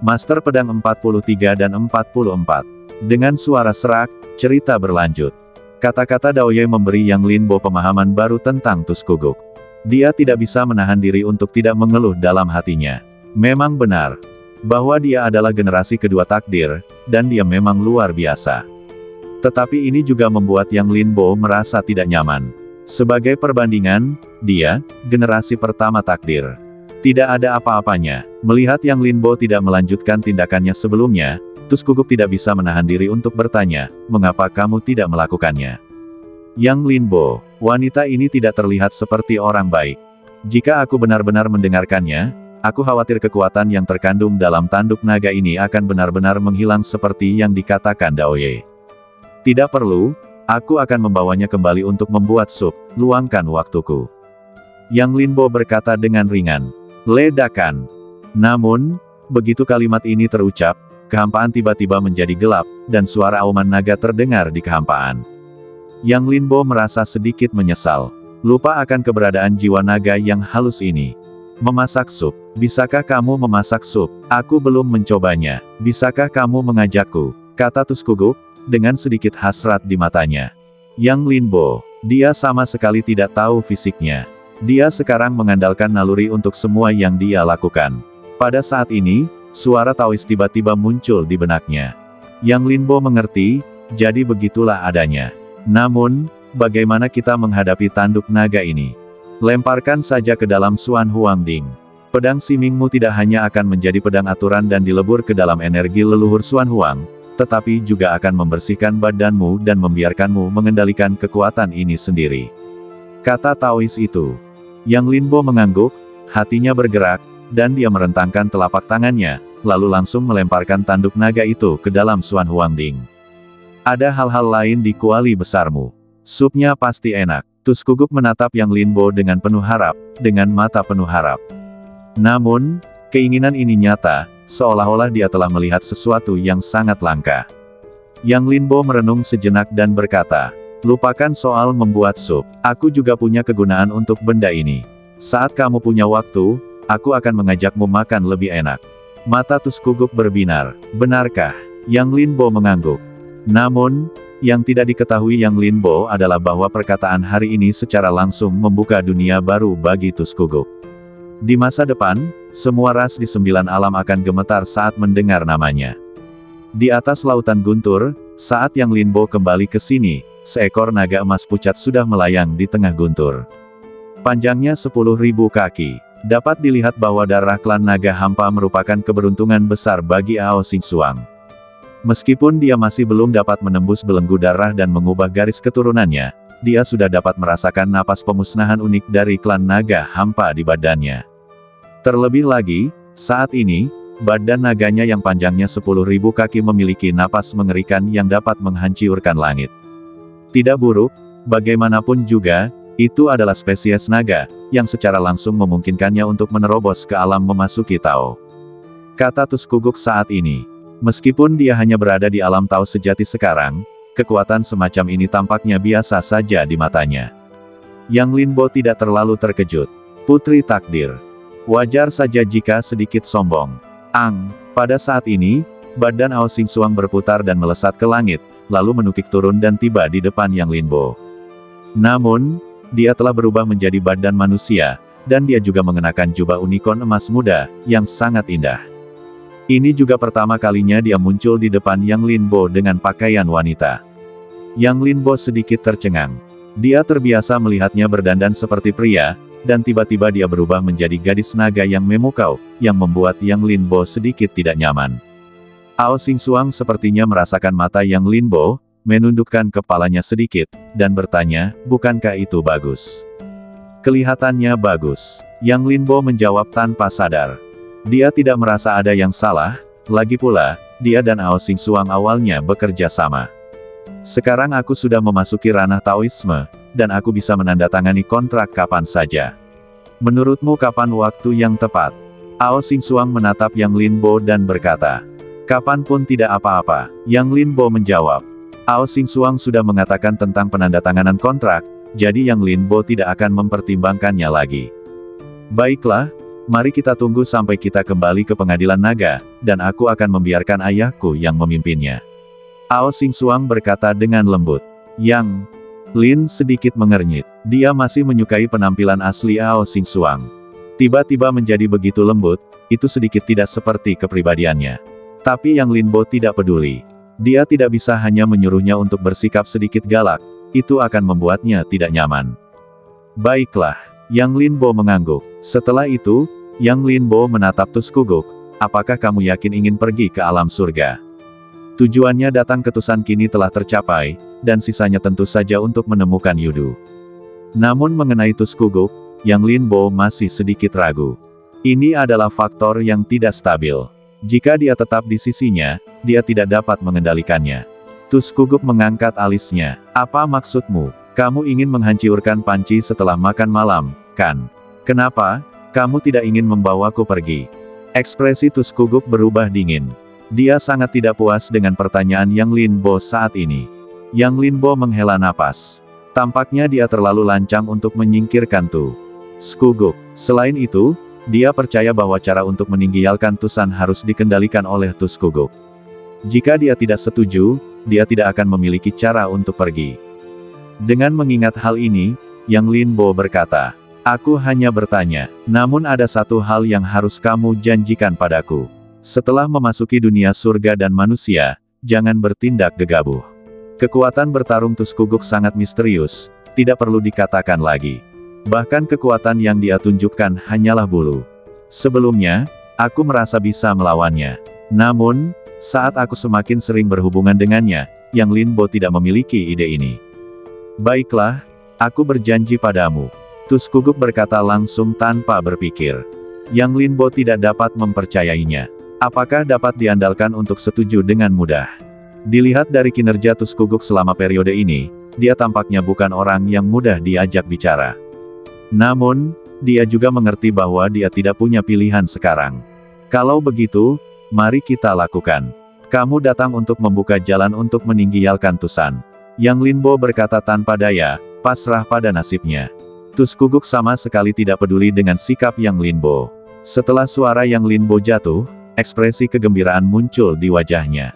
Master Pedang 43 dan 44. Dengan suara serak, cerita berlanjut. Kata-kata Daoye memberi Yang Linbo pemahaman baru tentang Tuskuguk. Dia tidak bisa menahan diri untuk tidak mengeluh dalam hatinya. Memang benar, bahwa dia adalah generasi kedua takdir, dan dia memang luar biasa. Tetapi ini juga membuat Yang Linbo merasa tidak nyaman. Sebagai perbandingan, dia, generasi pertama takdir. Tidak ada apa-apanya. Melihat Yang Linbo tidak melanjutkan tindakannya sebelumnya, Tuskuguk tidak bisa menahan diri untuk bertanya, mengapa kamu tidak melakukannya? Yang Linbo, wanita ini tidak terlihat seperti orang baik. Jika aku benar-benar mendengarkannya, aku khawatir kekuatan yang terkandung dalam tanduk naga ini akan benar-benar menghilang seperti yang dikatakan Daoye. Tidak perlu, aku akan membawanya kembali untuk membuat sup, luangkan waktuku. Yang Linbo berkata dengan ringan. Ledakan. Namun, begitu kalimat ini terucap, kehampaan tiba-tiba menjadi gelap, dan suara auman naga terdengar di kehampaan. Yang Linbo merasa sedikit menyesal. Lupa akan keberadaan jiwa naga yang halus ini. Memasak sup. Bisakah kamu memasak sup? Aku belum mencobanya. Bisakah kamu mengajakku? Kata Tuskuguk, dengan sedikit hasrat di matanya. Yang Linbo, dia sama sekali tidak tahu fisiknya. Dia sekarang mengandalkan naluri untuk semua yang dia lakukan. Pada saat ini, suara Taois tiba-tiba muncul di benaknya. Yang Linbo mengerti, jadi begitulah adanya. Namun, bagaimana kita menghadapi tanduk naga ini? Lemparkan saja ke dalam Xuan Huangding. Pedang Simingmu tidak hanya akan menjadi pedang aturan dan dilebur ke dalam energi leluhur Xuan Huang, tetapi juga akan membersihkan badanmu dan membiarkanmu mengendalikan kekuatan ini sendiri. Kata Taois itu. Yang Linbo mengangguk, hatinya bergerak, dan dia merentangkan telapak tangannya, lalu langsung melemparkan tanduk naga itu ke dalam Xuan Huangding. Ada hal-hal lain di kuali besarmu. Supnya pasti enak. Tuskuguk menatap Yang Linbo dengan penuh harap, dengan mata penuh harap. Namun, keinginan ini nyata, seolah-olah dia telah melihat sesuatu yang sangat langka. Yang Linbo merenung sejenak dan berkata, lupakan soal membuat sup. Aku juga punya kegunaan untuk benda ini. Saat kamu punya waktu, aku akan mengajakmu makan lebih enak. Mata Tuskuguk berbinar. Benarkah? Yang Linbo mengangguk. Namun, yang tidak diketahui Yang Linbo adalah bahwa perkataan hari ini secara langsung membuka dunia baru bagi Tuskuguk. Di masa depan, semua ras di 9 alam akan gemetar saat mendengar namanya. Di atas lautan guntur, saat Yang Linbo kembali ke sini, seekor naga emas pucat sudah melayang di tengah guntur. Panjangnya 10.000 kaki. Dapat dilihat bahwa darah klan naga hampa merupakan keberuntungan besar bagi Ao Xingsuang. Meskipun dia masih belum dapat menembus belenggu darah dan mengubah garis keturunannya, dia sudah dapat merasakan napas pemusnahan unik dari klan naga hampa di badannya. Terlebih lagi, saat ini, badan naganya yang panjangnya 10.000 kaki memiliki napas mengerikan yang dapat menghancurkan langit. Tidak buruk, bagaimanapun juga, itu adalah spesies naga, yang secara langsung memungkinkannya untuk menerobos ke alam memasuki Tao. Kata Tuskuguk saat ini. Meskipun dia hanya berada di alam Tao sejati sekarang, kekuatan semacam ini tampaknya biasa saja di matanya. Yang Linbo tidak terlalu terkejut. Putri takdir. Wajar saja jika sedikit sombong. Pada saat ini, badan Ao Xingsuang berputar dan melesat ke langit, lalu menukik turun dan tiba di depan Yang Linbo. Namun, dia telah berubah menjadi badan manusia, dan dia juga mengenakan jubah unicorn emas muda, yang sangat indah. Ini juga pertama kalinya dia muncul di depan Yang Linbo dengan pakaian wanita. Yang Linbo sedikit tercengang. Dia terbiasa melihatnya berdandan seperti pria, dan tiba-tiba dia berubah menjadi gadis naga yang memukau, yang membuat Yang Linbo sedikit tidak nyaman. Ao Xingsuang sepertinya merasakan mata Yang Linbo, menundukkan kepalanya sedikit, dan bertanya, bukankah itu bagus? Kelihatannya bagus. Yang Linbo menjawab tanpa sadar. Dia tidak merasa ada yang salah, lagi pula, dia dan Ao Xingsuang awalnya bekerja sama. Sekarang aku sudah memasuki ranah Taoisme, dan aku bisa menandatangani kontrak kapan saja. Menurutmu kapan waktu yang tepat? Ao Xingsuang menatap Yang Linbo dan berkata, kapanpun tidak apa-apa. Yang Linbo menjawab. Ao Xingsuang sudah mengatakan tentang penandatanganan kontrak, jadi Yang Linbo tidak akan mempertimbangkannya lagi. Baiklah, Mari kita tunggu sampai kita kembali ke pengadilan naga, dan aku akan membiarkan ayahku yang memimpinnya. Ao Xingsuang berkata dengan lembut. Yang Lin sedikit mengernyit. Dia masih menyukai penampilan asli Ao Xingsuang. Tiba-tiba menjadi begitu lembut, itu sedikit tidak seperti kepribadiannya. Tapi Yang Linbo tidak peduli. Dia tidak bisa hanya menyuruhnya untuk bersikap sedikit galak, itu akan membuatnya tidak nyaman. Baiklah, Yang Linbo mengangguk. Setelah itu, Yang Linbo menatap Tuskuguk. Apakah kamu yakin ingin pergi ke alam surga? Tujuannya datang ke Tusan kini telah tercapai, dan sisanya tentu saja untuk menemukan Yudu. Namun mengenai Tuskuguk, Yang Linbo masih sedikit ragu. Ini adalah faktor yang tidak stabil. Jika dia tetap di sisinya, dia tidak dapat mengendalikannya. Tuskuguk mengangkat alisnya. Apa maksudmu? Kamu ingin menghancurkan panci setelah makan malam, kan? Kenapa? Kamu tidak ingin membawaku pergi? Ekspresi Tuskuguk berubah dingin. Dia sangat tidak puas dengan pertanyaan Yang Linbo saat ini. Yang Linbo menghela napas. Tampaknya dia terlalu lancang untuk menyingkirkan Tuskuguk. Selain itu, dia percaya bahwa cara untuk meninggalkan Tusan harus dikendalikan oleh Tuskuguk. Jika dia tidak setuju, dia tidak akan memiliki cara untuk pergi. Dengan mengingat hal ini, Yang Linbo berkata, aku hanya bertanya, namun ada satu hal yang harus kamu janjikan padaku. Setelah memasuki dunia surga dan manusia, jangan bertindak gegabah. Kekuatan bertarung Tuskuguk sangat misterius, tidak perlu dikatakan lagi. Bahkan kekuatan yang dia tunjukkan hanyalah bulu. Sebelumnya, aku merasa bisa melawannya. Namun, saat aku semakin sering berhubungan dengannya, Yang Linbo tidak memiliki ide ini. Baiklah, aku berjanji padamu. Tuskuguk berkata langsung tanpa berpikir. Yang Linbo tidak dapat mempercayainya. Apakah dapat diandalkan untuk setuju dengan mudah? Dilihat dari kinerja Tuskuguk selama periode ini, dia tampaknya bukan orang yang mudah diajak bicara. Namun, dia juga mengerti bahwa dia tidak punya pilihan sekarang. Kalau begitu, mari kita lakukan. Kamu datang untuk membuka jalan untuk meninggalkan Tusan. Yang Linbo berkata tanpa daya, pasrah pada nasibnya. Tuskuguk sama sekali tidak peduli dengan sikap Yang Linbo. Setelah suara Yang Linbo jatuh, ekspresi kegembiraan muncul di wajahnya.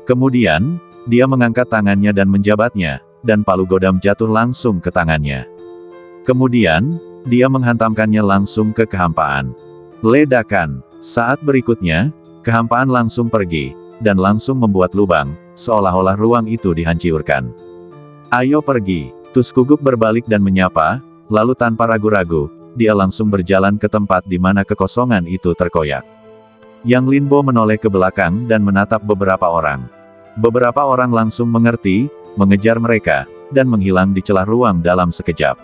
Kemudian, dia mengangkat tangannya dan menjabatnya, dan palu godam jatuh langsung ke tangannya. Kemudian, dia menghantamkannya langsung ke kehampaan. Ledakan. Saat berikutnya, kehampaan langsung pergi, dan langsung membuat lubang, seolah-olah ruang itu dihancurkan. Ayo pergi. Tuskuguk berbalik dan menyapa, lalu tanpa ragu-ragu, dia langsung berjalan ke tempat di mana kekosongan itu terkoyak. Yang Linbo menoleh ke belakang dan menatap beberapa orang. Beberapa orang langsung mengerti, mengejar mereka, dan menghilang di celah ruang dalam sekejap.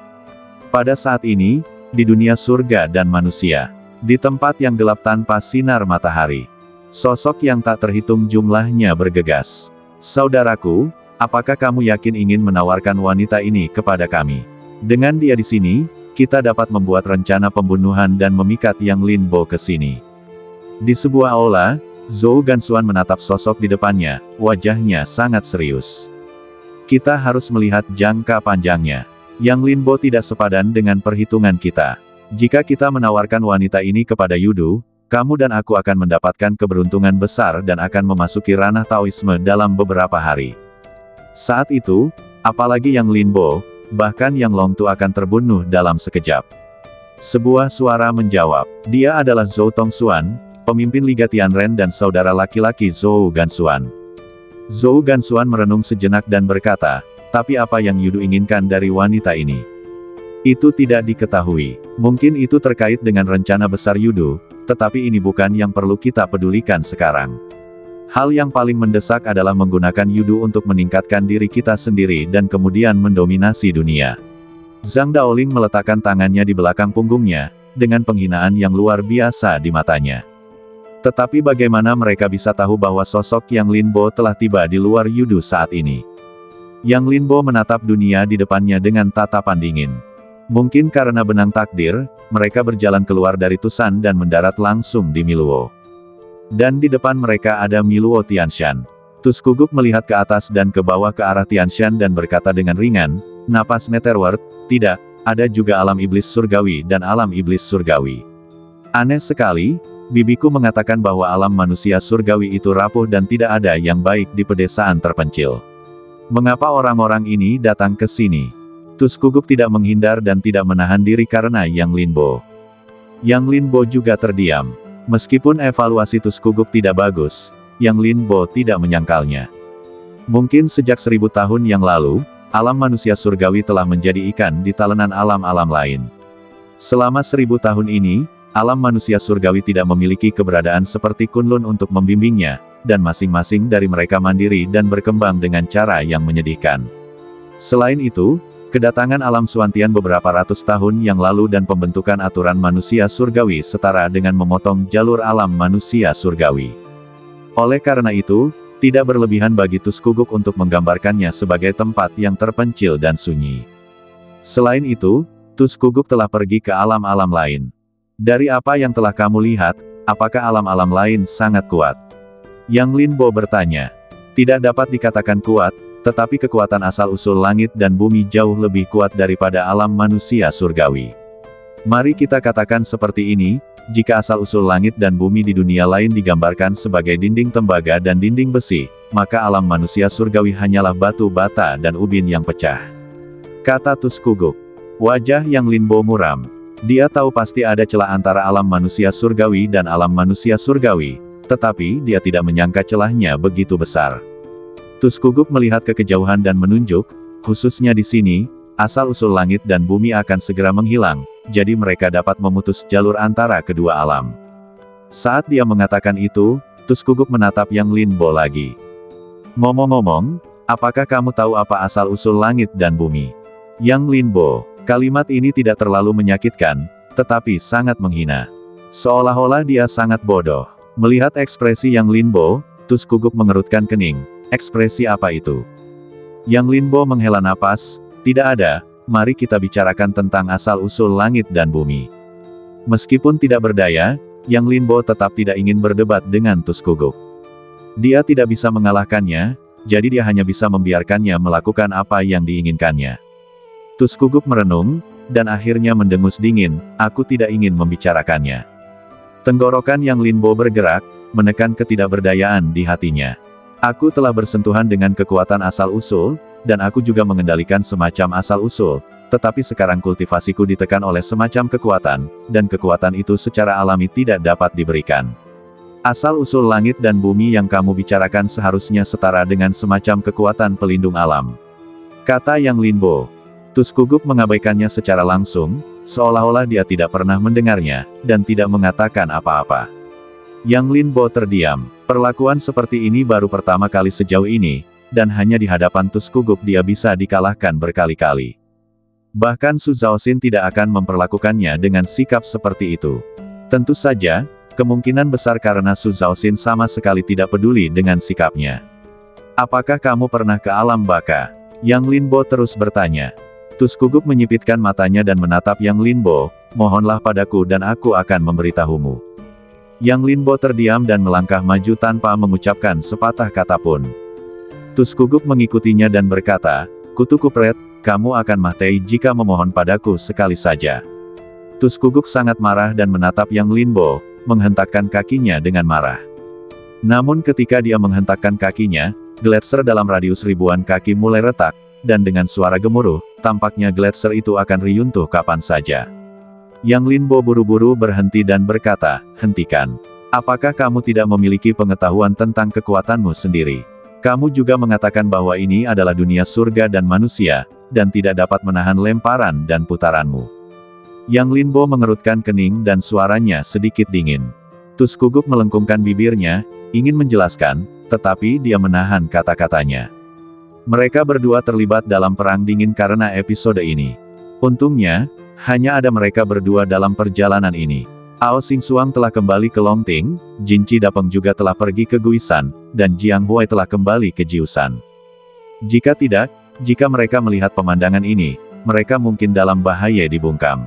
Pada saat ini, di dunia surga dan manusia, di tempat yang gelap tanpa sinar matahari, sosok yang tak terhitung jumlahnya bergegas. Saudaraku, apakah kamu yakin ingin menawarkan wanita ini kepada kami? Dengan dia di sini, kita dapat membuat rencana pembunuhan dan memikat Yang Linbo ke sini. Di sebuah aula, Zhou Gansuan menatap sosok di depannya, wajahnya sangat serius. Kita harus melihat jangka panjangnya. Yang Linbo tidak sepadan dengan perhitungan kita. Jika kita menawarkan wanita ini kepada Yudu, kamu dan aku akan mendapatkan keberuntungan besar dan akan memasuki ranah Taoisme dalam beberapa hari. Saat itu, apalagi Yang Linbo, bahkan Yang Longtu akan terbunuh dalam sekejap. Sebuah suara menjawab, dia adalah Zhou Tongxuan, pemimpin Liga Tianren dan saudara laki-laki Zhou Gansuan. Zhou Gansuan merenung sejenak dan berkata, tapi apa yang Yudu inginkan dari wanita ini? Itu tidak diketahui. Mungkin itu terkait dengan rencana besar Yudu, tetapi ini bukan yang perlu kita pedulikan sekarang. Hal yang paling mendesak adalah menggunakan Yudu untuk meningkatkan diri kita sendiri dan kemudian mendominasi dunia. Zhang Daoling meletakkan tangannya di belakang punggungnya, dengan penghinaan yang luar biasa di matanya. Tetapi bagaimana mereka bisa tahu bahwa sosok Yang Linbo telah tiba di luar Yudu saat ini? Yang Linbo menatap dunia di depannya dengan tatapan dingin. Mungkin karena benang takdir, mereka berjalan keluar dari Tusan dan mendarat langsung di Miluo. Dan di depan mereka ada Miluo Tianshan. Tuskuguk melihat ke atas dan ke bawah ke arah Tianshan dan berkata dengan ringan, napas Netherworld, tidak, ada juga alam iblis surgawi dan alam iblis surgawi. Aneh sekali, bibiku mengatakan bahwa alam manusia surgawi itu rapuh dan tidak ada yang baik di pedesaan terpencil. Mengapa orang-orang ini datang ke sini? Tuskuguk tidak menghindar dan tidak menahan diri karena Yang Linbo. Yang Linbo juga terdiam. Meskipun evaluasi Tuskuguk tidak bagus, Yang Linbo tidak menyangkalnya. Mungkin sejak 1000 tahun yang lalu, alam manusia surgawi telah menjadi ikan di talenan alam-alam lain. Selama 1000 tahun ini, alam manusia surgawi tidak memiliki keberadaan seperti Kunlun untuk membimbingnya, dan masing-masing dari mereka mandiri dan berkembang dengan cara yang menyedihkan. Selain itu, kedatangan alam Suantian beberapa ratus tahun yang lalu dan pembentukan aturan manusia surgawi setara dengan memotong jalur alam manusia surgawi. Oleh karena itu, tidak berlebihan bagi Tuskuguk untuk menggambarkannya sebagai tempat yang terpencil dan sunyi. Selain itu, Tuskuguk telah pergi ke alam-alam lain. Dari apa yang telah kamu lihat, apakah alam-alam lain sangat kuat? Yang Linbo bertanya. Tidak dapat dikatakan kuat, tetapi kekuatan asal-usul langit dan bumi jauh lebih kuat daripada alam manusia surgawi. Mari kita katakan seperti ini, jika asal-usul langit dan bumi di dunia lain digambarkan sebagai dinding tembaga dan dinding besi, maka alam manusia surgawi hanyalah batu bata dan ubin yang pecah. Kata Tuskuguk. Wajah Yang Linbo muram. Dia tahu pasti ada celah antara alam manusia surgawi dan alam manusia surgawi, tetapi dia tidak menyangka celahnya begitu besar. Tuskuguk melihat ke kejauhan dan menunjuk, khususnya di sini, asal-usul langit dan bumi akan segera menghilang, jadi mereka dapat memutus jalur antara kedua alam. Saat dia mengatakan itu, Tuskuguk menatap Yang Linbo lagi. Ngomong-ngomong, apakah kamu tahu apa asal-usul langit dan bumi? Yang Linbo, kalimat ini tidak terlalu menyakitkan, tetapi sangat menghina. Seolah-olah dia sangat bodoh. Melihat ekspresi Yang Linbo, Tuskuguk mengerutkan kening. Ekspresi apa itu? Yang Linbo menghela napas, tidak ada, mari kita bicarakan tentang asal-usul langit dan bumi. Meskipun tidak berdaya, Yang Linbo tetap tidak ingin berdebat dengan Tuskuguk. Dia tidak bisa mengalahkannya, jadi dia hanya bisa membiarkannya melakukan apa yang diinginkannya. Tuskuguk merenung, dan akhirnya mendengus dingin, aku tidak ingin membicarakannya. Tenggorokan Yang Linbo bergerak, menekan ketidakberdayaan di hatinya. Aku telah bersentuhan dengan kekuatan asal-usul, dan aku juga mengendalikan semacam asal-usul, tetapi sekarang kultivasiku ditekan oleh semacam kekuatan, dan kekuatan itu secara alami tidak dapat diberikan. Asal-usul langit dan bumi yang kamu bicarakan seharusnya setara dengan semacam kekuatan pelindung alam. Kata Yang Linbo. Tuskuguk mengabaikannya secara langsung, seolah-olah dia tidak pernah mendengarnya, dan tidak mengatakan apa-apa. Yang Linbo terdiam. Perlakuan seperti ini baru pertama kali sejauh ini, dan hanya di hadapan Tuskuguk dia bisa dikalahkan berkali-kali. Bahkan Su Zhaoxin tidak akan memperlakukannya dengan sikap seperti itu. Tentu saja, kemungkinan besar karena Su Zhaoxin sama sekali tidak peduli dengan sikapnya. Apakah kamu pernah ke alam baka? Yang Linbo terus bertanya. Tuskuguk menyipitkan matanya dan menatap Yang Linbo, mohonlah padaku dan aku akan memberitahumu. Yang Linbo terdiam dan melangkah maju tanpa mengucapkan sepatah kata pun. Tuskuguk mengikutinya dan berkata, Kutu Kupret, kamu akan mati jika memohon padaku sekali saja. Tuskuguk sangat marah dan menatap Yang Linbo, menghentakkan kakinya dengan marah. Namun ketika dia menghentakkan kakinya, gletser dalam radius ribuan kaki mulai retak, dan dengan suara gemuruh, tampaknya gletser itu akan riyuntuh kapan saja. Yang Linbo buru-buru berhenti dan berkata, hentikan. Apakah kamu tidak memiliki pengetahuan tentang kekuatanmu sendiri? Kamu juga mengatakan bahwa ini adalah dunia surga dan manusia, dan tidak dapat menahan lemparan dan putaranmu. Yang Linbo mengerutkan kening dan suaranya sedikit dingin. Tuskuguk melengkungkan bibirnya, ingin menjelaskan, tetapi dia menahan kata-katanya. Mereka berdua terlibat dalam perang dingin karena episode ini. Untungnya, hanya ada mereka berdua dalam perjalanan ini. Ao Xingsuang telah kembali ke Longting, Jin Qidapeng juga telah pergi ke Guisan, dan Jiang Huai telah kembali ke Jiusan. Jika tidak, jika mereka melihat pemandangan ini, mereka mungkin dalam bahaya dibungkam.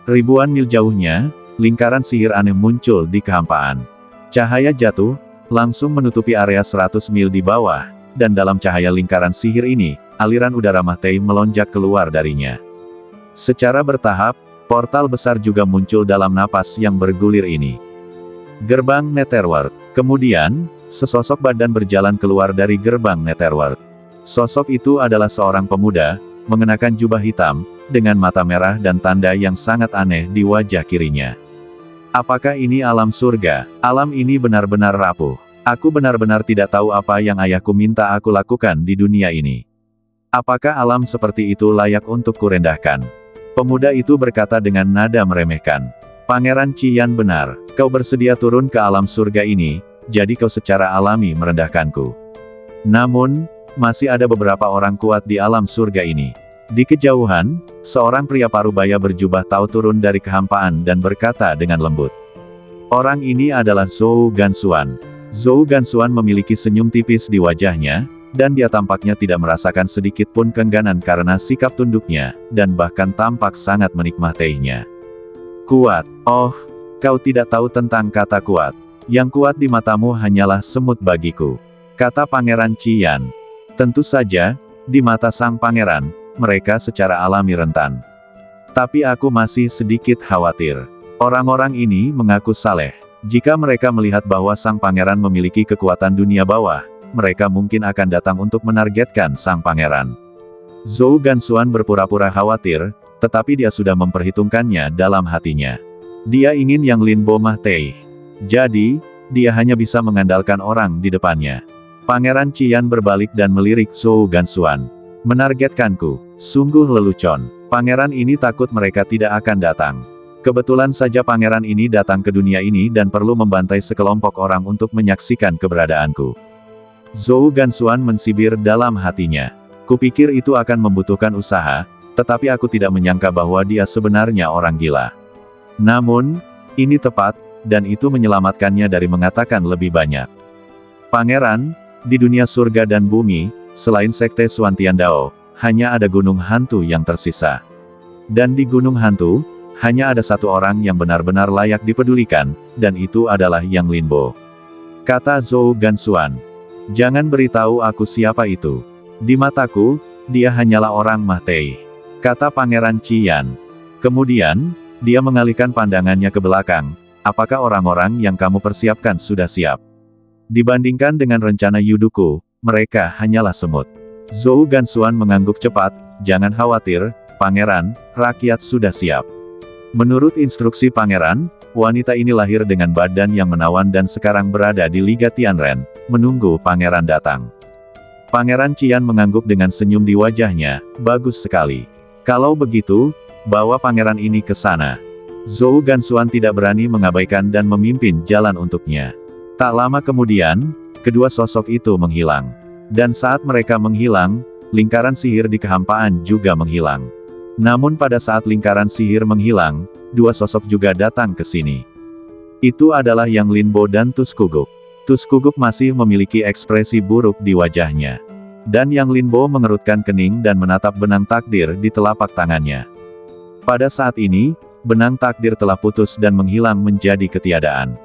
Ribuan mil jauhnya, lingkaran sihir aneh muncul di kehampaan. Cahaya jatuh, langsung menutupi area 100 mil di bawah, dan dalam cahaya lingkaran sihir ini, aliran udara Mahtei melonjak keluar darinya. Secara bertahap, Portal besar juga muncul dalam napas yang bergulir ini. Gerbang Netherworld. Kemudian, sesosok badan berjalan keluar dari gerbang Netherworld. Sosok itu adalah seorang pemuda, mengenakan jubah hitam, dengan mata merah dan tanda yang sangat aneh di wajah kirinya. Apakah ini alam surga? Alam ini benar-benar rapuh. Aku benar-benar tidak tahu apa yang ayahku minta aku lakukan di dunia ini. Apakah alam seperti itu layak untuk kurendahkan? Pemuda itu berkata dengan nada meremehkan. Pangeran Qian benar, kau bersedia turun ke alam surga ini, jadi kau secara alami merendahkanku. Namun, masih ada beberapa orang kuat di alam surga ini. Di kejauhan, seorang pria parubaya berjubah tahu turun dari kehampaan dan berkata dengan lembut. Orang ini adalah Zhou Gansuan. Zhou Gansuan memiliki senyum tipis di wajahnya, dan dia tampaknya tidak merasakan sedikit pun keengganan karena sikap tunduknya, dan bahkan tampak sangat menikmatinya. Kuat. Oh, kau tidak tahu tentang kata kuat. Yang kuat di matamu hanyalah semut bagiku, kata Pangeran Qian. Tentu saja, di mata sang pangeran, mereka secara alami rentan. Tapi aku masih sedikit khawatir. Orang-orang ini mengaku saleh. Jika mereka melihat bahwa sang pangeran memiliki kekuatan dunia bawah, mereka mungkin akan datang untuk menargetkan sang pangeran. Zhou Gansuan berpura-pura khawatir, tetapi dia sudah memperhitungkannya dalam hatinya. Dia ingin Yang Linbo mati. Jadi, dia hanya bisa mengandalkan orang di depannya. Pangeran Qian berbalik dan melirik Zhou Gansuan. Menargetkanku, sungguh lelucon. Pangeran ini takut mereka tidak akan datang. Kebetulan saja pangeran ini datang ke dunia ini dan perlu membantai sekelompok orang untuk menyaksikan keberadaanku. Zhou Gansuan mensibir dalam hatinya. Kupikir itu akan membutuhkan usaha, tetapi aku tidak menyangka bahwa dia sebenarnya orang gila. Namun, ini tepat, dan itu menyelamatkannya dari mengatakan lebih banyak. Pangeran, di dunia surga dan bumi, selain sekte Xuantiandao, hanya ada gunung hantu yang tersisa. Dan di gunung hantu, hanya ada satu orang yang benar-benar layak dipedulikan, dan itu adalah Yang Linbo. Kata Zhou Gansuan. Jangan beritahu aku siapa itu. Di mataku, dia hanyalah orang Mahtei, kata Pangeran Qian. Kemudian, dia mengalihkan pandangannya ke belakang. Apakah orang-orang yang kamu persiapkan sudah siap? Dibandingkan dengan rencana Yuduku, mereka hanyalah semut. Zhou Gansuan mengangguk cepat. Jangan khawatir, Pangeran, rakyat sudah siap. Menurut instruksi Pangeran, wanita ini lahir dengan badan yang menawan dan sekarang berada di Liga Tianren, menunggu Pangeran datang. Pangeran Qian mengangguk dengan senyum di wajahnya. Bagus sekali. Kalau begitu, bawa pangeran ini ke sana. Zhou Gansuan tidak berani mengabaikan dan memimpin jalan untuknya. Tak lama kemudian, kedua sosok itu menghilang. Dan saat mereka menghilang, lingkaran sihir di kehampaan juga menghilang. Namun pada saat lingkaran sihir menghilang, dua sosok juga datang ke sini. Itu adalah Yang Linbo dan Tuskuguk. Tuskuguk masih memiliki ekspresi buruk di wajahnya. Dan Yang Linbo mengerutkan kening dan menatap benang takdir di telapak tangannya. Pada saat ini, benang takdir telah putus dan menghilang menjadi ketiadaan.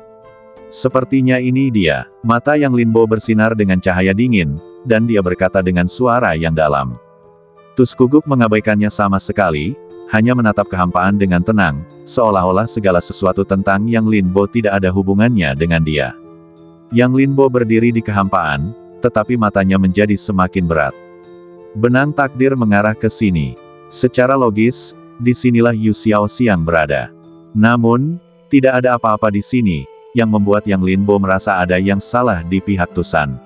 Sepertinya ini dia. Mata Yang Linbo bersinar dengan cahaya dingin, dan dia berkata dengan suara yang dalam. Tuskuguk mengabaikannya sama sekali, hanya menatap kehampaan dengan tenang, seolah-olah segala sesuatu tentang Yang Linbo tidak ada hubungannya dengan dia. Yang Linbo berdiri di kehampaan, tetapi matanya menjadi semakin berat. Benang takdir mengarah ke sini. Secara logis, disinilah Yu Xiaoxiang berada. Namun, tidak ada apa-apa di sini, yang membuat Yang Linbo merasa ada yang salah di pihak Tusan.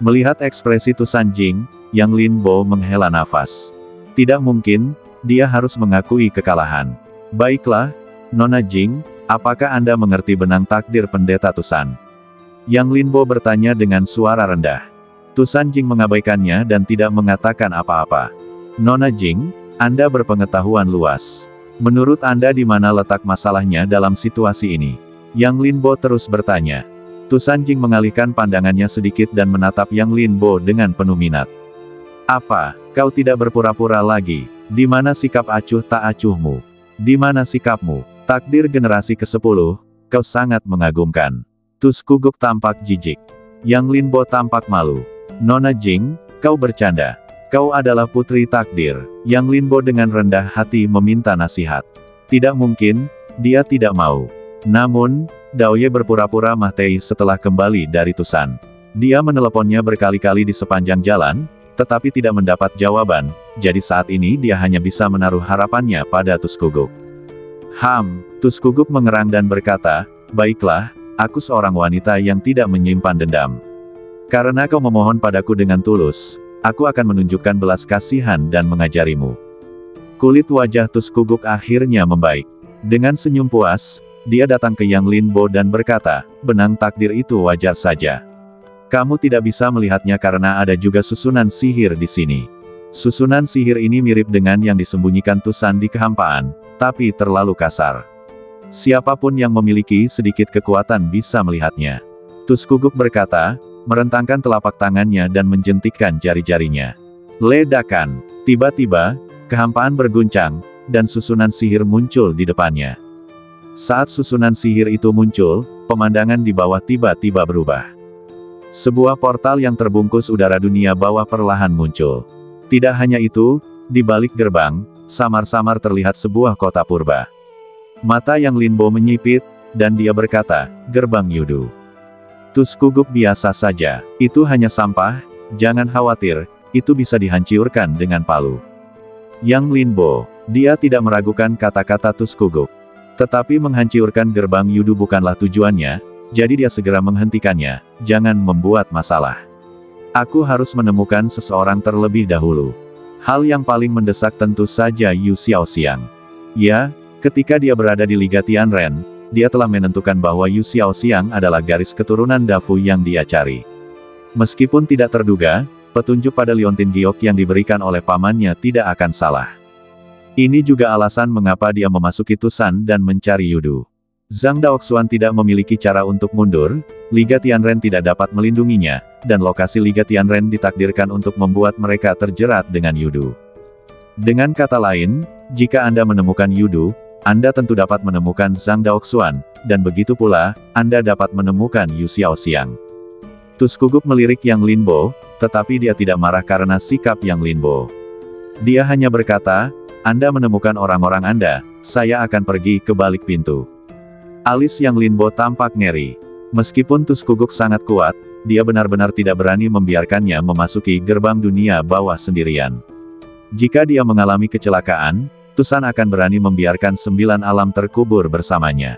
Melihat ekspresi Tusan Jing, Yang Linbo menghela nafas. Tidak mungkin, dia harus mengakui kekalahan. Baiklah, Nona Jing, apakah Anda mengerti benang takdir pendeta Tusan? Yang Linbo bertanya dengan suara rendah. Tusan Jing mengabaikannya dan tidak mengatakan apa-apa. Nona Jing, Anda berpengetahuan luas. Menurut Anda di mana letak masalahnya dalam situasi ini? Yang Linbo terus bertanya. Tusan Jing mengalihkan pandangannya sedikit dan menatap Yang Linbo dengan penuh minat. Apa, kau tidak berpura-pura lagi? Di mana sikap acuh tak acuhmu? Di mana sikapmu? Takdir generasi ke-10, kau sangat mengagumkan. Tuskuguk tampak jijik. Yang Linbo tampak malu. Nona Jing, kau bercanda. Kau adalah putri takdir. Yang Linbo dengan rendah hati meminta nasihat. Tidak mungkin, dia tidak mau. Namun, Daoye berpura-pura mati setelah kembali dari Tusan. Dia meneleponnya berkali-kali di sepanjang jalan, tetapi tidak mendapat jawaban, jadi saat ini dia hanya bisa menaruh harapannya pada Tuskuguk. Tuskuguk mengerang dan berkata, "Baiklah, aku seorang wanita yang tidak menyimpan dendam. Karena kau memohon padaku dengan tulus, aku akan menunjukkan belas kasihan dan mengajarimu." Kulit wajah Tuskuguk akhirnya membaik. Dengan senyum puas, dia datang ke Yang Linbo dan berkata, "Benang takdir itu wajar saja. Kamu tidak bisa melihatnya karena ada juga susunan sihir di sini. Susunan sihir ini mirip dengan yang disembunyikan Tusan di kehampaan, tapi terlalu kasar. Siapapun yang memiliki sedikit kekuatan bisa melihatnya." Tuskuguk berkata, merentangkan telapak tangannya dan menjentikkan jari-jarinya. Ledakan. Tiba-tiba, kehampaan berguncang, dan susunan sihir muncul di depannya. Saat susunan sihir itu muncul, pemandangan di bawah tiba-tiba berubah. Sebuah portal yang terbungkus udara dunia bawah perlahan muncul. Tidak hanya itu, di balik gerbang, samar-samar terlihat sebuah kota purba. Mata Yang Linbo menyipit, dan dia berkata, "Gerbang Yudu." Tuskuguk biasa saja, itu hanya sampah, jangan khawatir, itu bisa dihancurkan dengan palu. Yang Linbo, dia tidak meragukan kata-kata Tuskuguk. Tetapi menghancurkan gerbang Yudu bukanlah tujuannya, jadi dia segera menghentikannya, "Jangan membuat masalah. Aku harus menemukan seseorang terlebih dahulu. Hal yang paling mendesak tentu saja Yu Xiaoxiang." Ya, ketika dia berada di Liga Tianren, dia telah menentukan bahwa Yu Xiaoxiang adalah garis keturunan Dafu yang dia cari. Meskipun tidak terduga, petunjuk pada Liontin Giok yang diberikan oleh pamannya tidak akan salah. Ini juga alasan mengapa dia memasuki Tusan dan mencari Yudu. Zhang Daoxuan tidak memiliki cara untuk mundur, Liga Tianren tidak dapat melindunginya, dan lokasi Liga Tianren ditakdirkan untuk membuat mereka terjerat dengan Yudu. Dengan kata lain, jika Anda menemukan Yudu, Anda tentu dapat menemukan Zhang Daoxuan, dan begitu pula, Anda dapat menemukan Yu Xiaoxiang. Tuskuguk melirik Yang Linbo, tetapi dia tidak marah karena sikap Yang Linbo. Dia hanya berkata, "Anda menemukan orang-orang Anda, saya akan pergi ke balik pintu." Alis Yang Linbo tampak ngeri. Meskipun Tuskuguk sangat kuat, dia benar-benar tidak berani membiarkannya memasuki gerbang dunia bawah sendirian. Jika dia mengalami kecelakaan, Tusan akan berani membiarkan 9 alam terkubur bersamanya.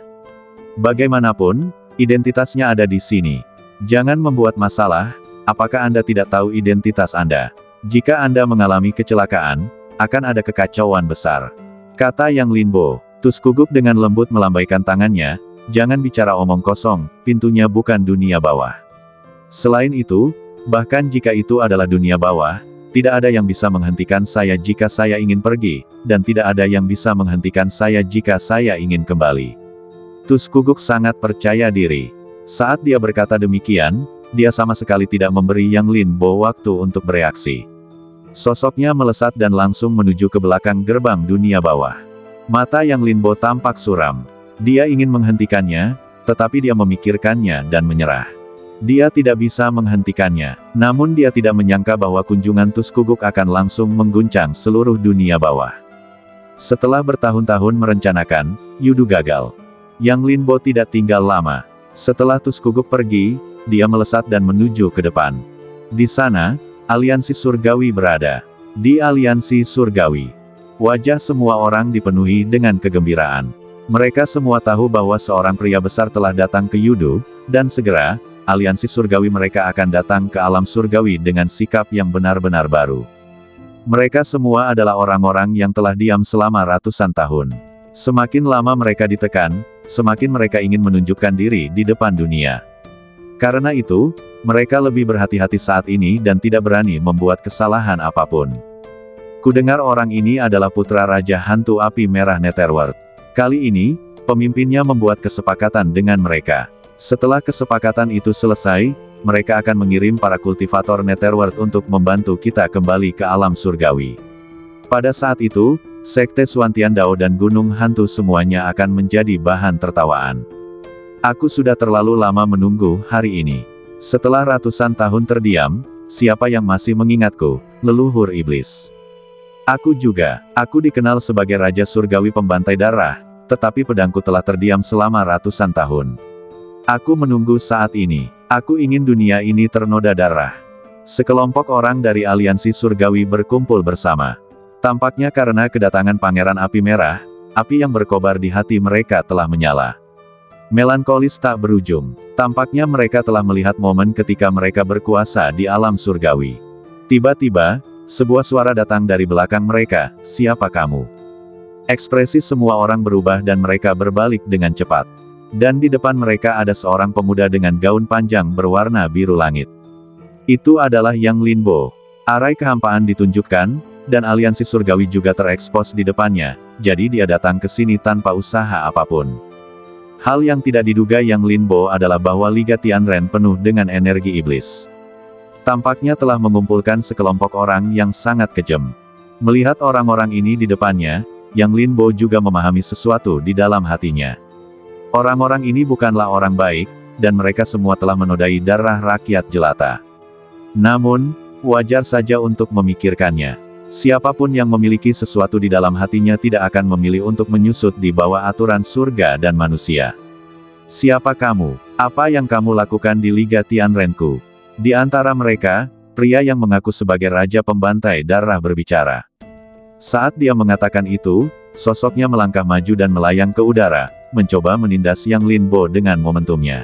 Bagaimanapun, identitasnya ada di sini. Jangan membuat masalah, apakah Anda tidak tahu identitas Anda? Jika Anda mengalami kecelakaan, akan ada kekacauan besar. Kata Yang Linbo. Tuskuguk dengan lembut melambaikan tangannya, "Jangan bicara omong kosong, pintunya bukan dunia bawah. Selain itu, bahkan jika itu adalah dunia bawah, tidak ada yang bisa menghentikan saya jika saya ingin pergi, dan tidak ada yang bisa menghentikan saya jika saya ingin kembali." Tuskuguk sangat percaya diri. Saat dia berkata demikian, dia sama sekali tidak memberi Yang Linbo waktu untuk bereaksi. Sosoknya melesat dan langsung menuju ke belakang gerbang dunia bawah. Mata Yang Linbo tampak suram. Dia ingin menghentikannya, tetapi dia memikirkannya dan menyerah. Dia tidak bisa menghentikannya, namun dia tidak menyangka bahwa kunjungan Tuskuguk akan langsung mengguncang seluruh dunia bawah. Setelah bertahun-tahun merencanakan, Yudu gagal. Yang Linbo tidak tinggal lama. Setelah Tuskuguk pergi, dia melesat dan menuju ke depan. Di sana, aliansi surgawi berada. Di aliansi surgawi, wajah semua orang dipenuhi dengan kegembiraan. Mereka semua tahu bahwa seorang pria besar telah datang ke Yudu, dan segera, aliansi surgawi mereka akan datang ke alam surgawi dengan sikap yang benar-benar baru. Mereka semua adalah orang-orang yang telah diam selama ratusan tahun. Semakin lama mereka ditekan, semakin mereka ingin menunjukkan diri di depan dunia. Karena itu, mereka lebih berhati-hati saat ini dan tidak berani membuat kesalahan apapun. Kudengar orang ini adalah putra Raja Hantu Api Merah Netherworld. Kali ini, pemimpinnya membuat kesepakatan dengan mereka. Setelah kesepakatan itu selesai, mereka akan mengirim para kultivator Netherworld untuk membantu kita kembali ke alam surgawi. Pada saat itu, Sekte Suantian Dao dan Gunung Hantu semuanya akan menjadi bahan tertawaan. Aku sudah terlalu lama menunggu hari ini. Setelah ratusan tahun terdiam, siapa yang masih mengingatku, leluhur iblis? Aku juga. Aku dikenal sebagai Raja Surgawi Pembantai Darah, tetapi pedangku telah terdiam selama ratusan tahun. Aku menunggu saat ini. Aku ingin dunia ini ternoda darah. Sekelompok orang dari aliansi surgawi berkumpul bersama. Tampaknya karena kedatangan Pangeran Api Merah, api yang berkobar di hati mereka telah menyala. Melankolis tak berujung. Tampaknya mereka telah melihat momen ketika mereka berkuasa di alam surgawi. Tiba-tiba, sebuah suara datang dari belakang mereka, "Siapa kamu?" Ekspresi semua orang berubah dan mereka berbalik dengan cepat. Dan di depan mereka ada seorang pemuda dengan gaun panjang berwarna biru langit. Itu adalah Yang Linbo. Arai kehampaan ditunjukkan, dan aliansi surgawi juga terekspos di depannya, jadi dia datang ke sini tanpa usaha apapun. Hal yang tidak diduga Yang Linbo adalah bahwa Liga Tianren penuh dengan energi iblis. Tampaknya telah mengumpulkan sekelompok orang yang sangat kejam. Melihat orang-orang ini di depannya, Yang Linbo juga memahami sesuatu di dalam hatinya. Orang-orang ini bukanlah orang baik, dan mereka semua telah menodai darah rakyat jelata. Namun, wajar saja untuk memikirkannya. Siapapun yang memiliki sesuatu di dalam hatinya tidak akan memilih untuk menyusut di bawah aturan surga dan manusia. Siapa kamu? Apa yang kamu lakukan di Liga Tianrenku? Di antara mereka, pria yang mengaku sebagai Raja Pembantai Darah berbicara. Saat dia mengatakan itu, sosoknya melangkah maju dan melayang ke udara, mencoba menindas Yang Linbo dengan momentumnya.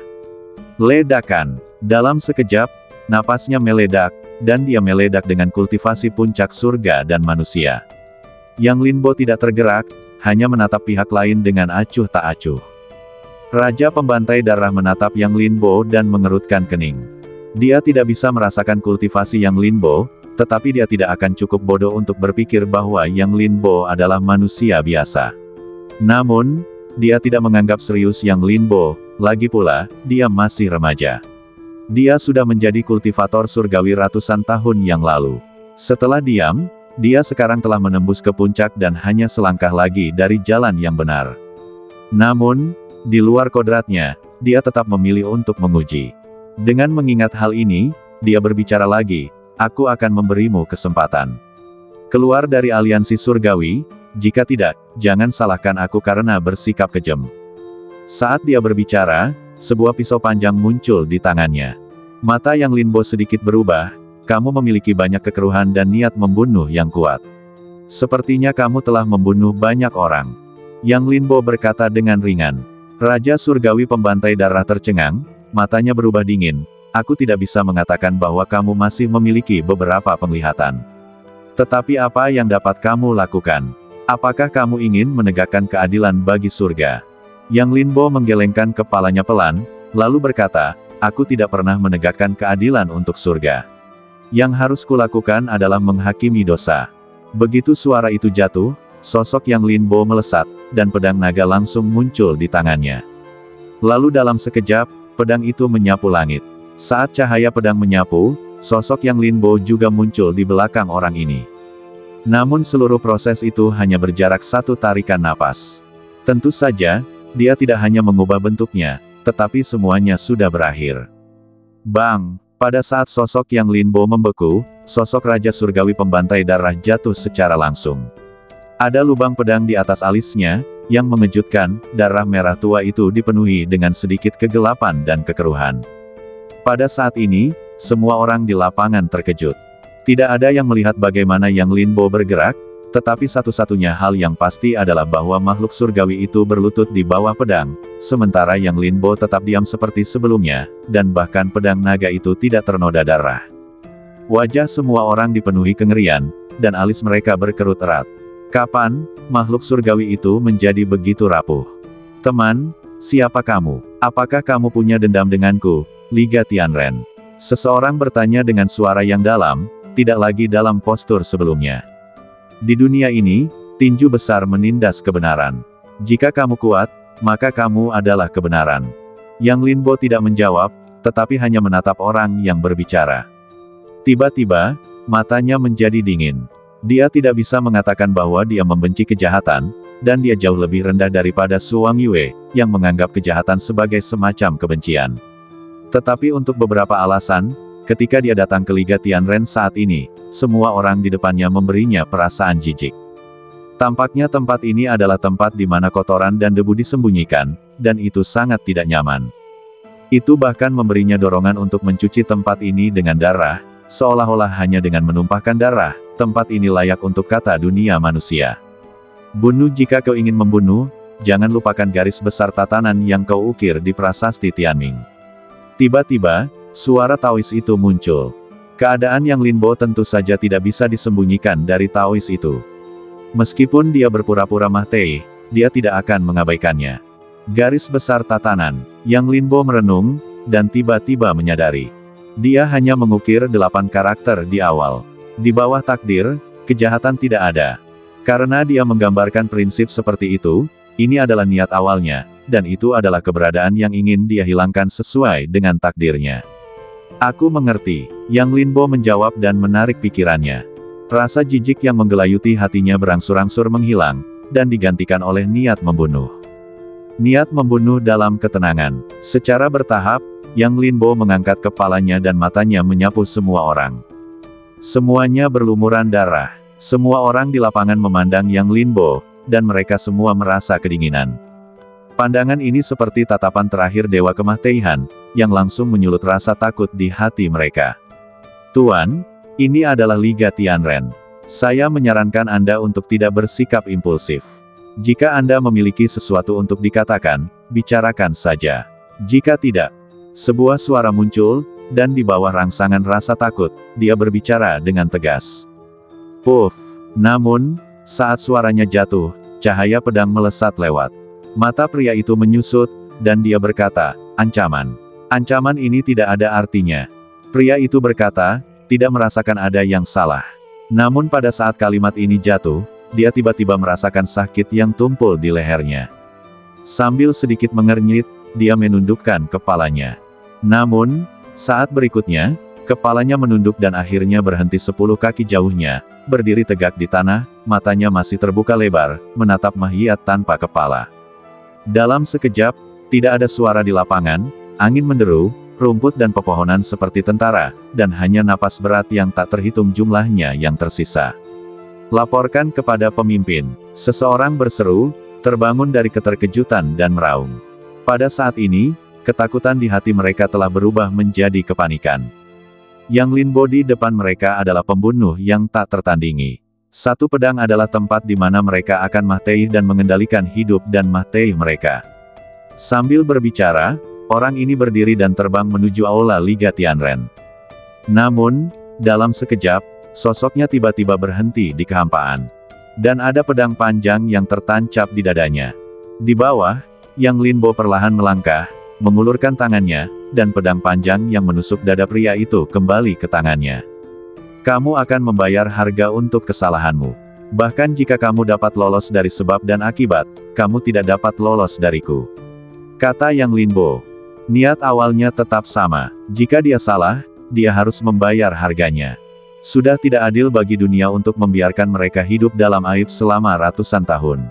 Ledakan. Dalam sekejap, napasnya meledak, dan dia meledak dengan kultivasi puncak surga dan manusia. Yang Linbo tidak tergerak, hanya menatap pihak lain dengan acuh tak acuh. Raja Pembantai Darah menatap Yang Linbo dan mengerutkan kening. Dia tidak bisa merasakan kultivasi Yang Linbo, tetapi dia tidak akan cukup bodoh untuk berpikir bahwa Yang Linbo adalah manusia biasa. Namun, dia tidak menganggap serius Yang Linbo, lagi pula, dia masih remaja. Dia sudah menjadi kultivator surgawi ratusan tahun yang lalu. Setelah diam, dia sekarang telah menembus ke puncak dan hanya selangkah lagi dari jalan yang benar. Namun, di luar kodratnya, dia tetap memilih untuk menguji. Dengan mengingat hal ini, dia berbicara lagi, "Aku akan memberimu kesempatan. Keluar dari aliansi surgawi, jika tidak, jangan salahkan aku karena bersikap kejam." Saat dia berbicara, sebuah pisau panjang muncul di tangannya. Mata Yang Linbo sedikit berubah, "Kamu memiliki banyak kekeruhan dan niat membunuh yang kuat. Sepertinya kamu telah membunuh banyak orang." Yang Linbo berkata dengan ringan. Raja Surgawi Pembantai Darah tercengang, matanya berubah dingin. "Aku tidak bisa mengatakan bahwa kamu masih memiliki beberapa penglihatan. Tetapi apa yang dapat kamu lakukan? Apakah kamu ingin menegakkan keadilan bagi surga?" Yang Linbo menggelengkan kepalanya pelan, lalu berkata, "Aku tidak pernah menegakkan keadilan untuk surga. Yang harus kulakukan adalah menghakimi dosa." Begitu suara itu jatuh, sosok Yang Linbo melesat, dan pedang naga langsung muncul di tangannya. Lalu dalam sekejap, pedang itu menyapu langit. Saat cahaya pedang menyapu, sosok Yang Linbo juga muncul di belakang orang ini. Namun seluruh proses itu hanya berjarak satu tarikan napas. Tentu saja, dia tidak hanya mengubah bentuknya, tetapi semuanya sudah berakhir. Bang! Pada saat sosok Yang Linbo membeku, sosok Raja Surgawi Pembantai Darah jatuh secara langsung. Ada lubang pedang di atas alisnya, yang mengejutkan, darah merah tua itu dipenuhi dengan sedikit kegelapan dan kekeruhan. Pada saat ini, semua orang di lapangan terkejut. Tidak ada yang melihat bagaimana Yang Linbo bergerak, tetapi satu-satunya hal yang pasti adalah bahwa makhluk surgawi itu berlutut di bawah pedang, sementara Yang Linbo tetap diam seperti sebelumnya, dan bahkan pedang naga itu tidak ternoda darah. Wajah semua orang dipenuhi kengerian, dan alis mereka berkerut erat. Kapan makhluk surgawi itu menjadi begitu rapuh? "Teman, siapa kamu? Apakah kamu punya dendam denganku, Liga Tianren?" Seseorang bertanya dengan suara yang dalam, tidak lagi dalam postur sebelumnya. Di dunia ini, tinju besar menindas kebenaran. Jika kamu kuat, maka kamu adalah kebenaran. Yang Linbo tidak menjawab, tetapi hanya menatap orang yang berbicara. Tiba-tiba, matanya menjadi dingin. Dia tidak bisa mengatakan bahwa dia membenci kejahatan, dan dia jauh lebih rendah daripada Su Wangyue, yang menganggap kejahatan sebagai semacam kebencian. Tetapi untuk beberapa alasan, ketika dia datang ke Liga Tianren saat ini, semua orang di depannya memberinya perasaan jijik. Tampaknya tempat ini adalah tempat di mana kotoran dan debu disembunyikan, dan itu sangat tidak nyaman. Itu bahkan memberinya dorongan untuk mencuci tempat ini dengan darah, seolah-olah hanya dengan menumpahkan darah, tempat ini layak untuk kata dunia manusia. Bunuh jika kau ingin membunuh, jangan lupakan garis besar tatanan yang kau ukir di prasasti Tianming. Tiba-tiba, suara Taois itu muncul. Keadaan yang Linbo tentu saja tidak bisa disembunyikan dari Taois itu. Meskipun dia berpura-pura Mahtei, dia tidak akan mengabaikannya. Garis besar tatanan, yang Linbo merenung, dan tiba-tiba menyadari. Dia hanya mengukir 8 karakter di awal. Di bawah takdir, kejahatan tidak ada. Karena dia menggambarkan prinsip seperti itu, ini adalah niat awalnya, dan itu adalah keberadaan yang ingin dia hilangkan sesuai dengan takdirnya. Aku mengerti, Yang Linbo menjawab dan menarik pikirannya. Rasa jijik yang menggelayuti hatinya berangsur-angsur menghilang, dan digantikan oleh niat membunuh. Niat membunuh dalam ketenangan. Secara bertahap, Yang Linbo mengangkat kepalanya dan matanya menyapu semua orang. Semuanya berlumuran darah. Semua orang di lapangan memandang Yang Linbo, dan mereka semua merasa kedinginan. Pandangan ini seperti tatapan terakhir Dewa Kemahteihan, yang langsung menyulut rasa takut di hati mereka. Tuan, ini adalah Liga Tianren. Saya menyarankan Anda untuk tidak bersikap impulsif. Jika Anda memiliki sesuatu untuk dikatakan, bicarakan saja. Jika tidak, sebuah suara muncul, dan di bawah rangsangan rasa takut, dia berbicara dengan tegas. Puff! Namun, saat suaranya jatuh, cahaya pedang melesat lewat. Mata pria itu menyusut, dan dia berkata, ancaman. Ancaman ini tidak ada artinya. Pria itu berkata, tidak merasakan ada yang salah. Namun pada saat kalimat ini jatuh, dia tiba-tiba merasakan sakit yang tumpul di lehernya. Sambil sedikit mengernyit, dia menundukkan kepalanya. Namun, saat berikutnya, kepalanya menunduk dan akhirnya berhenti 10 kaki jauhnya, berdiri tegak di tanah, matanya masih terbuka lebar, menatap Mahiat tanpa kepala. Dalam sekejap, tidak ada suara di lapangan, angin menderu, rumput dan pepohonan seperti tentara, dan hanya napas berat yang tak terhitung jumlahnya yang tersisa. Laporkan kepada pemimpin. Seseorang berseru, terbangun dari keterkejutan dan meraung. Pada saat ini, ketakutan di hati mereka telah berubah menjadi kepanikan. Yang Linbo di depan mereka adalah pembunuh yang tak tertandingi. Satu pedang adalah tempat di mana mereka akan Mahtei dan mengendalikan hidup dan Mahtei mereka. Sambil berbicara, orang ini berdiri dan terbang menuju aula Liga Tianren. Namun, dalam sekejap, sosoknya tiba-tiba berhenti di kehampaan. Dan ada pedang panjang yang tertancap di dadanya. Di bawah, Yang Linbo perlahan melangkah, mengulurkan tangannya, dan pedang panjang yang menusuk dada pria itu kembali ke tangannya. Kamu akan membayar harga untuk kesalahanmu. Bahkan jika kamu dapat lolos dari sebab dan akibat, kamu tidak dapat lolos dariku. Kata Yang Linbo. Niat awalnya tetap sama. Jika dia salah, dia harus membayar harganya. Sudah tidak adil bagi dunia untuk membiarkan mereka hidup dalam aib selama ratusan tahun.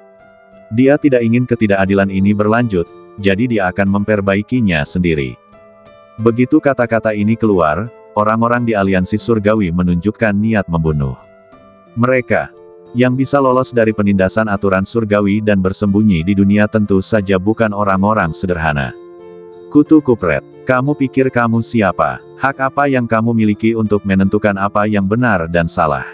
Dia tidak ingin ketidakadilan ini berlanjut, jadi dia akan memperbaikinya sendiri. Begitu kata-kata ini keluar, orang-orang di aliansi surgawi menunjukkan niat membunuh. Mereka yang bisa lolos dari penindasan aturan surgawi dan bersembunyi di dunia tentu saja bukan orang-orang sederhana. Kutu Kupret, kamu pikir kamu siapa? Hak apa yang kamu miliki untuk menentukan apa yang benar dan salah?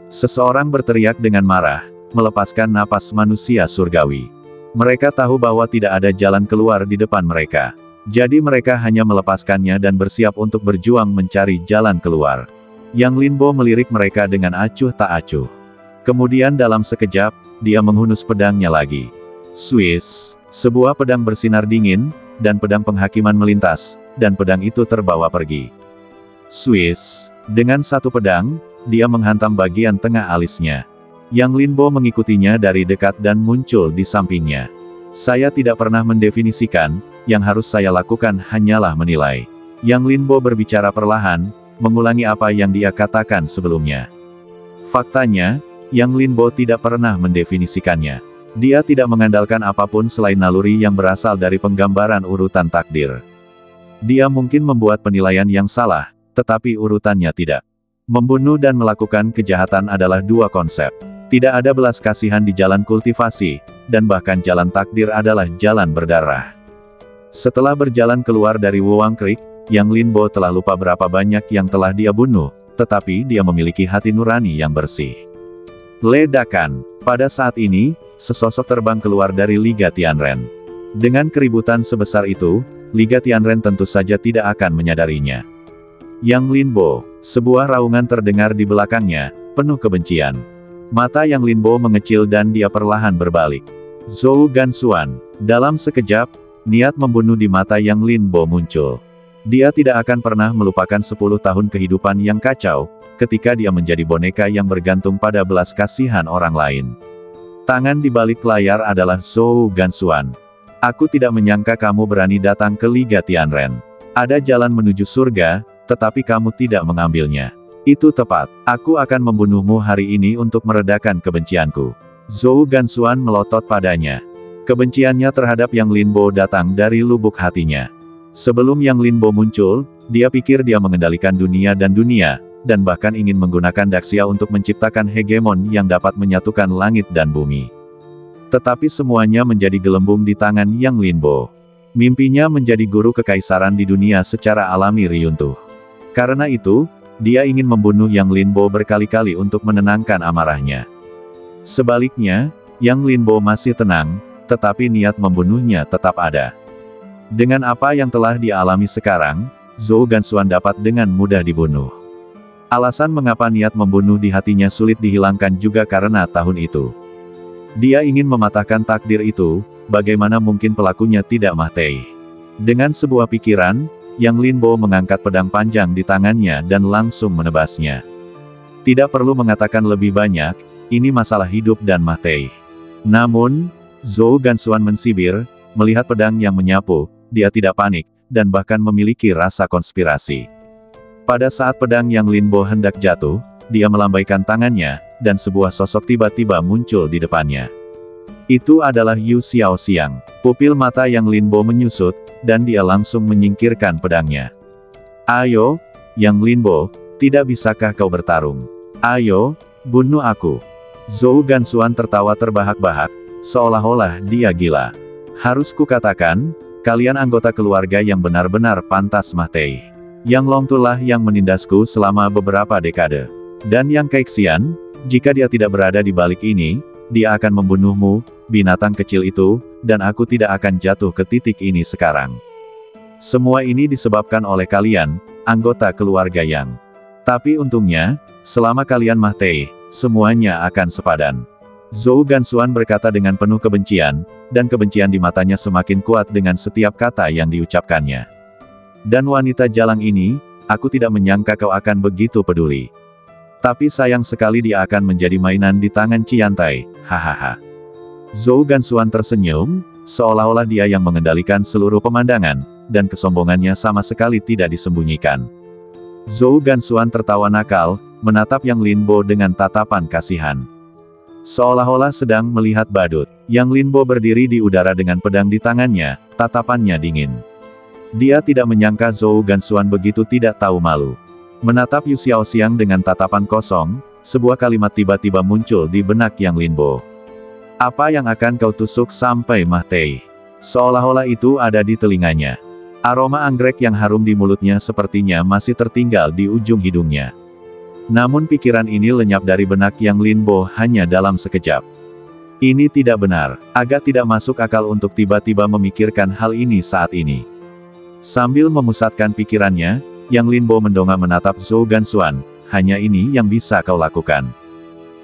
Seseorang berteriak dengan marah, melepaskan napas manusia surgawi. Mereka tahu bahwa tidak ada jalan keluar di depan mereka. Jadi mereka hanya melepaskannya dan bersiap untuk berjuang mencari jalan keluar. Yang Linbo melirik mereka dengan acuh tak acuh. Kemudian dalam sekejap, dia menghunus pedangnya lagi. Swiss, sebuah pedang bersinar dingin, dan pedang penghakiman melintas, dan pedang itu terbawa pergi. Swiss, dengan satu pedang, dia menghantam bagian tengah alisnya. Yang Linbo mengikutinya dari dekat dan muncul di sampingnya. Saya tidak pernah mendefinisikan, yang harus saya lakukan hanyalah menilai. Yang Linbo berbicara perlahan, mengulangi apa yang dia katakan sebelumnya. Faktanya, Yang Linbo tidak pernah mendefinisikannya. Dia tidak mengandalkan apapun selain naluri yang berasal dari penggambaran urutan takdir. Dia mungkin membuat penilaian yang salah, tetapi urutannya tidak. Membunuh dan melakukan kejahatan adalah dua konsep. Tidak ada belas kasihan di jalan kultivasi, dan bahkan jalan takdir adalah jalan berdarah. Setelah berjalan keluar dari Wuang Creek, Yang Linbo telah lupa berapa banyak yang telah dia bunuh, tetapi dia memiliki hati nurani yang bersih. Ledakan. Pada saat ini, sesosok terbang keluar dari Liga Tianren. Dengan keributan sebesar itu, Liga Tianren tentu saja tidak akan menyadarinya. Yang Linbo, sebuah raungan terdengar di belakangnya, penuh kebencian. Mata Yang Linbo mengecil dan dia perlahan berbalik. Zhou Gansuan. Dalam sekejap, niat membunuh di mata Yang Linbo muncul. Dia tidak akan pernah melupakan 10 tahun kehidupan yang kacau, ketika dia menjadi boneka yang bergantung pada belas kasihan orang lain. Tangan di balik layar adalah Zhou Gansuan. Aku tidak menyangka kamu berani datang ke Liga Tianren. Ada jalan menuju surga, tetapi kamu tidak mengambilnya. Itu tepat. Aku akan membunuhmu hari ini untuk meredakan kebencianku. Zhou Gansuan melotot padanya. Kebenciannya terhadap Yang Linbo datang dari lubuk hatinya. Sebelum Yang Linbo muncul, dia pikir dia mengendalikan dunia, dan bahkan ingin menggunakan Daxia untuk menciptakan hegemon yang dapat menyatukan langit dan bumi. Tetapi semuanya menjadi gelembung di tangan Yang Linbo. Mimpinya menjadi guru kekaisaran di dunia secara alami runtuh. Karena itu, dia ingin membunuh Yang Linbo berkali-kali untuk menenangkan amarahnya. Sebaliknya, Yang Linbo masih tenang, tetapi niat membunuhnya tetap ada. Dengan apa yang telah dia alami sekarang, Zhou Gansuan dapat dengan mudah dibunuh. Alasan mengapa niat membunuh di hatinya sulit dihilangkan juga karena tahun itu. Dia ingin mematahkan takdir itu, bagaimana mungkin pelakunya tidak mati. Dengan sebuah pikiran, Yang Linbo mengangkat pedang panjang di tangannya dan langsung menebasnya. Tidak perlu mengatakan lebih banyak, ini masalah hidup dan mati. Namun, Zhou Gansuan mensibir, melihat pedang yang menyapu, dia tidak panik, dan bahkan memiliki rasa konspirasi. Pada saat pedang Yang Linbo hendak jatuh, dia melambaikan tangannya, dan sebuah sosok tiba-tiba muncul di depannya. Itu adalah Yu Xiaoxiang. Pupil mata Yang Linbo menyusut, dan dia langsung menyingkirkan pedangnya. Ayo, Yang Linbo, tidak bisakah kau bertarung? Ayo, bunuh aku. Zhou Gansuan tertawa terbahak-bahak, seolah-olah dia gila. Harus kukatakan, kalian anggota keluarga yang benar-benar pantas mati. Yang Longtulah yang menindasku selama beberapa dekade. Dan Yang Kaixian, jika dia tidak berada di balik ini, dia akan membunuhmu, binatang kecil itu, dan aku tidak akan jatuh ke titik ini sekarang. Semua ini disebabkan oleh kalian, anggota keluarga Yang. Tapi untungnya, selama kalian mati, semuanya akan sepadan. Zhou Gansuan berkata dengan penuh kebencian, dan kebencian di matanya semakin kuat dengan setiap kata yang diucapkannya. Dan wanita jalang ini, aku tidak menyangka kau akan begitu peduli. Tapi sayang sekali dia akan menjadi mainan di tangan Ciantai, hahaha. Zhou Gansuan tersenyum, seolah-olah dia yang mengendalikan seluruh pemandangan, dan kesombongannya sama sekali tidak disembunyikan. Zhou Gansuan tertawa nakal, menatap Yang Linbo dengan tatapan kasihan. Seolah-olah sedang melihat badut. Yang Linbo berdiri di udara dengan pedang di tangannya, tatapannya dingin. Dia tidak menyangka Zhou Gansuan begitu tidak tahu malu. Menatap Yu Xiaoxiang dengan tatapan kosong, sebuah kalimat tiba-tiba muncul di benak Yang Linbo. Apa yang akan kau tusuk sampai mati? Seolah-olah itu ada di telinganya. Aroma anggrek yang harum di mulutnya sepertinya masih tertinggal di ujung hidungnya. Namun pikiran ini lenyap dari benak Yang Linbo hanya dalam sekejap. Ini tidak benar, agak tidak masuk akal untuk tiba-tiba memikirkan hal ini saat ini. Sambil memusatkan pikirannya, Yang Linbo mendongak menatap Zhou Gansuan, hanya ini yang bisa kau lakukan.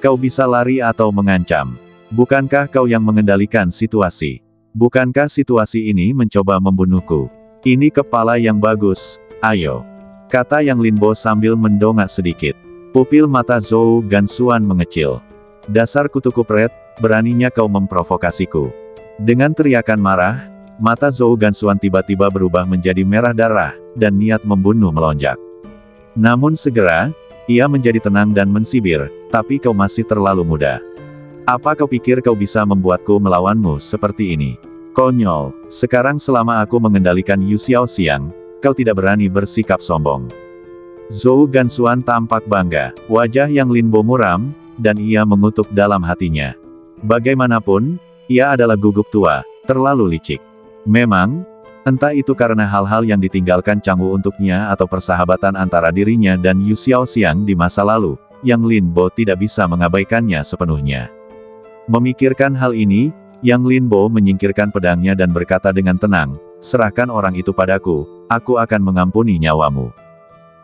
Kau bisa lari atau mengancam. Bukankah kau yang mengendalikan situasi? Bukankah situasi ini mencoba membunuhku? Ini kepala yang bagus, ayo. Kata Yang Linbo sambil mendongak sedikit. Pupil mata Zhou Gansuan mengecil. Dasar kutu kupret, beraninya kau memprovokasiku. Dengan teriakan marah, mata Zhou Gansuan tiba-tiba berubah menjadi merah darah, dan niat membunuh melonjak. Namun segera, ia menjadi tenang dan mensibir, tapi kau masih terlalu muda. Apa kau pikir kau bisa membuatku melawanmu seperti ini? Konyol, sekarang selama aku mengendalikan Yu Xiaoxiang, kau tidak berani bersikap sombong. Zhou Gansuan tampak bangga. Wajah Yang Linbo muram, dan ia mengutuk dalam hatinya. Bagaimanapun, ia adalah guguk tua, terlalu licik. Memang, entah itu karena hal-hal yang ditinggalkan Changwu untuknya atau persahabatan antara dirinya dan Yu Xiaoxiang di masa lalu, Yang Linbo tidak bisa mengabaikannya sepenuhnya. Memikirkan hal ini, Yang Linbo menyingkirkan pedangnya dan berkata dengan tenang, "Serahkan orang itu padaku, aku akan mengampuni nyawamu."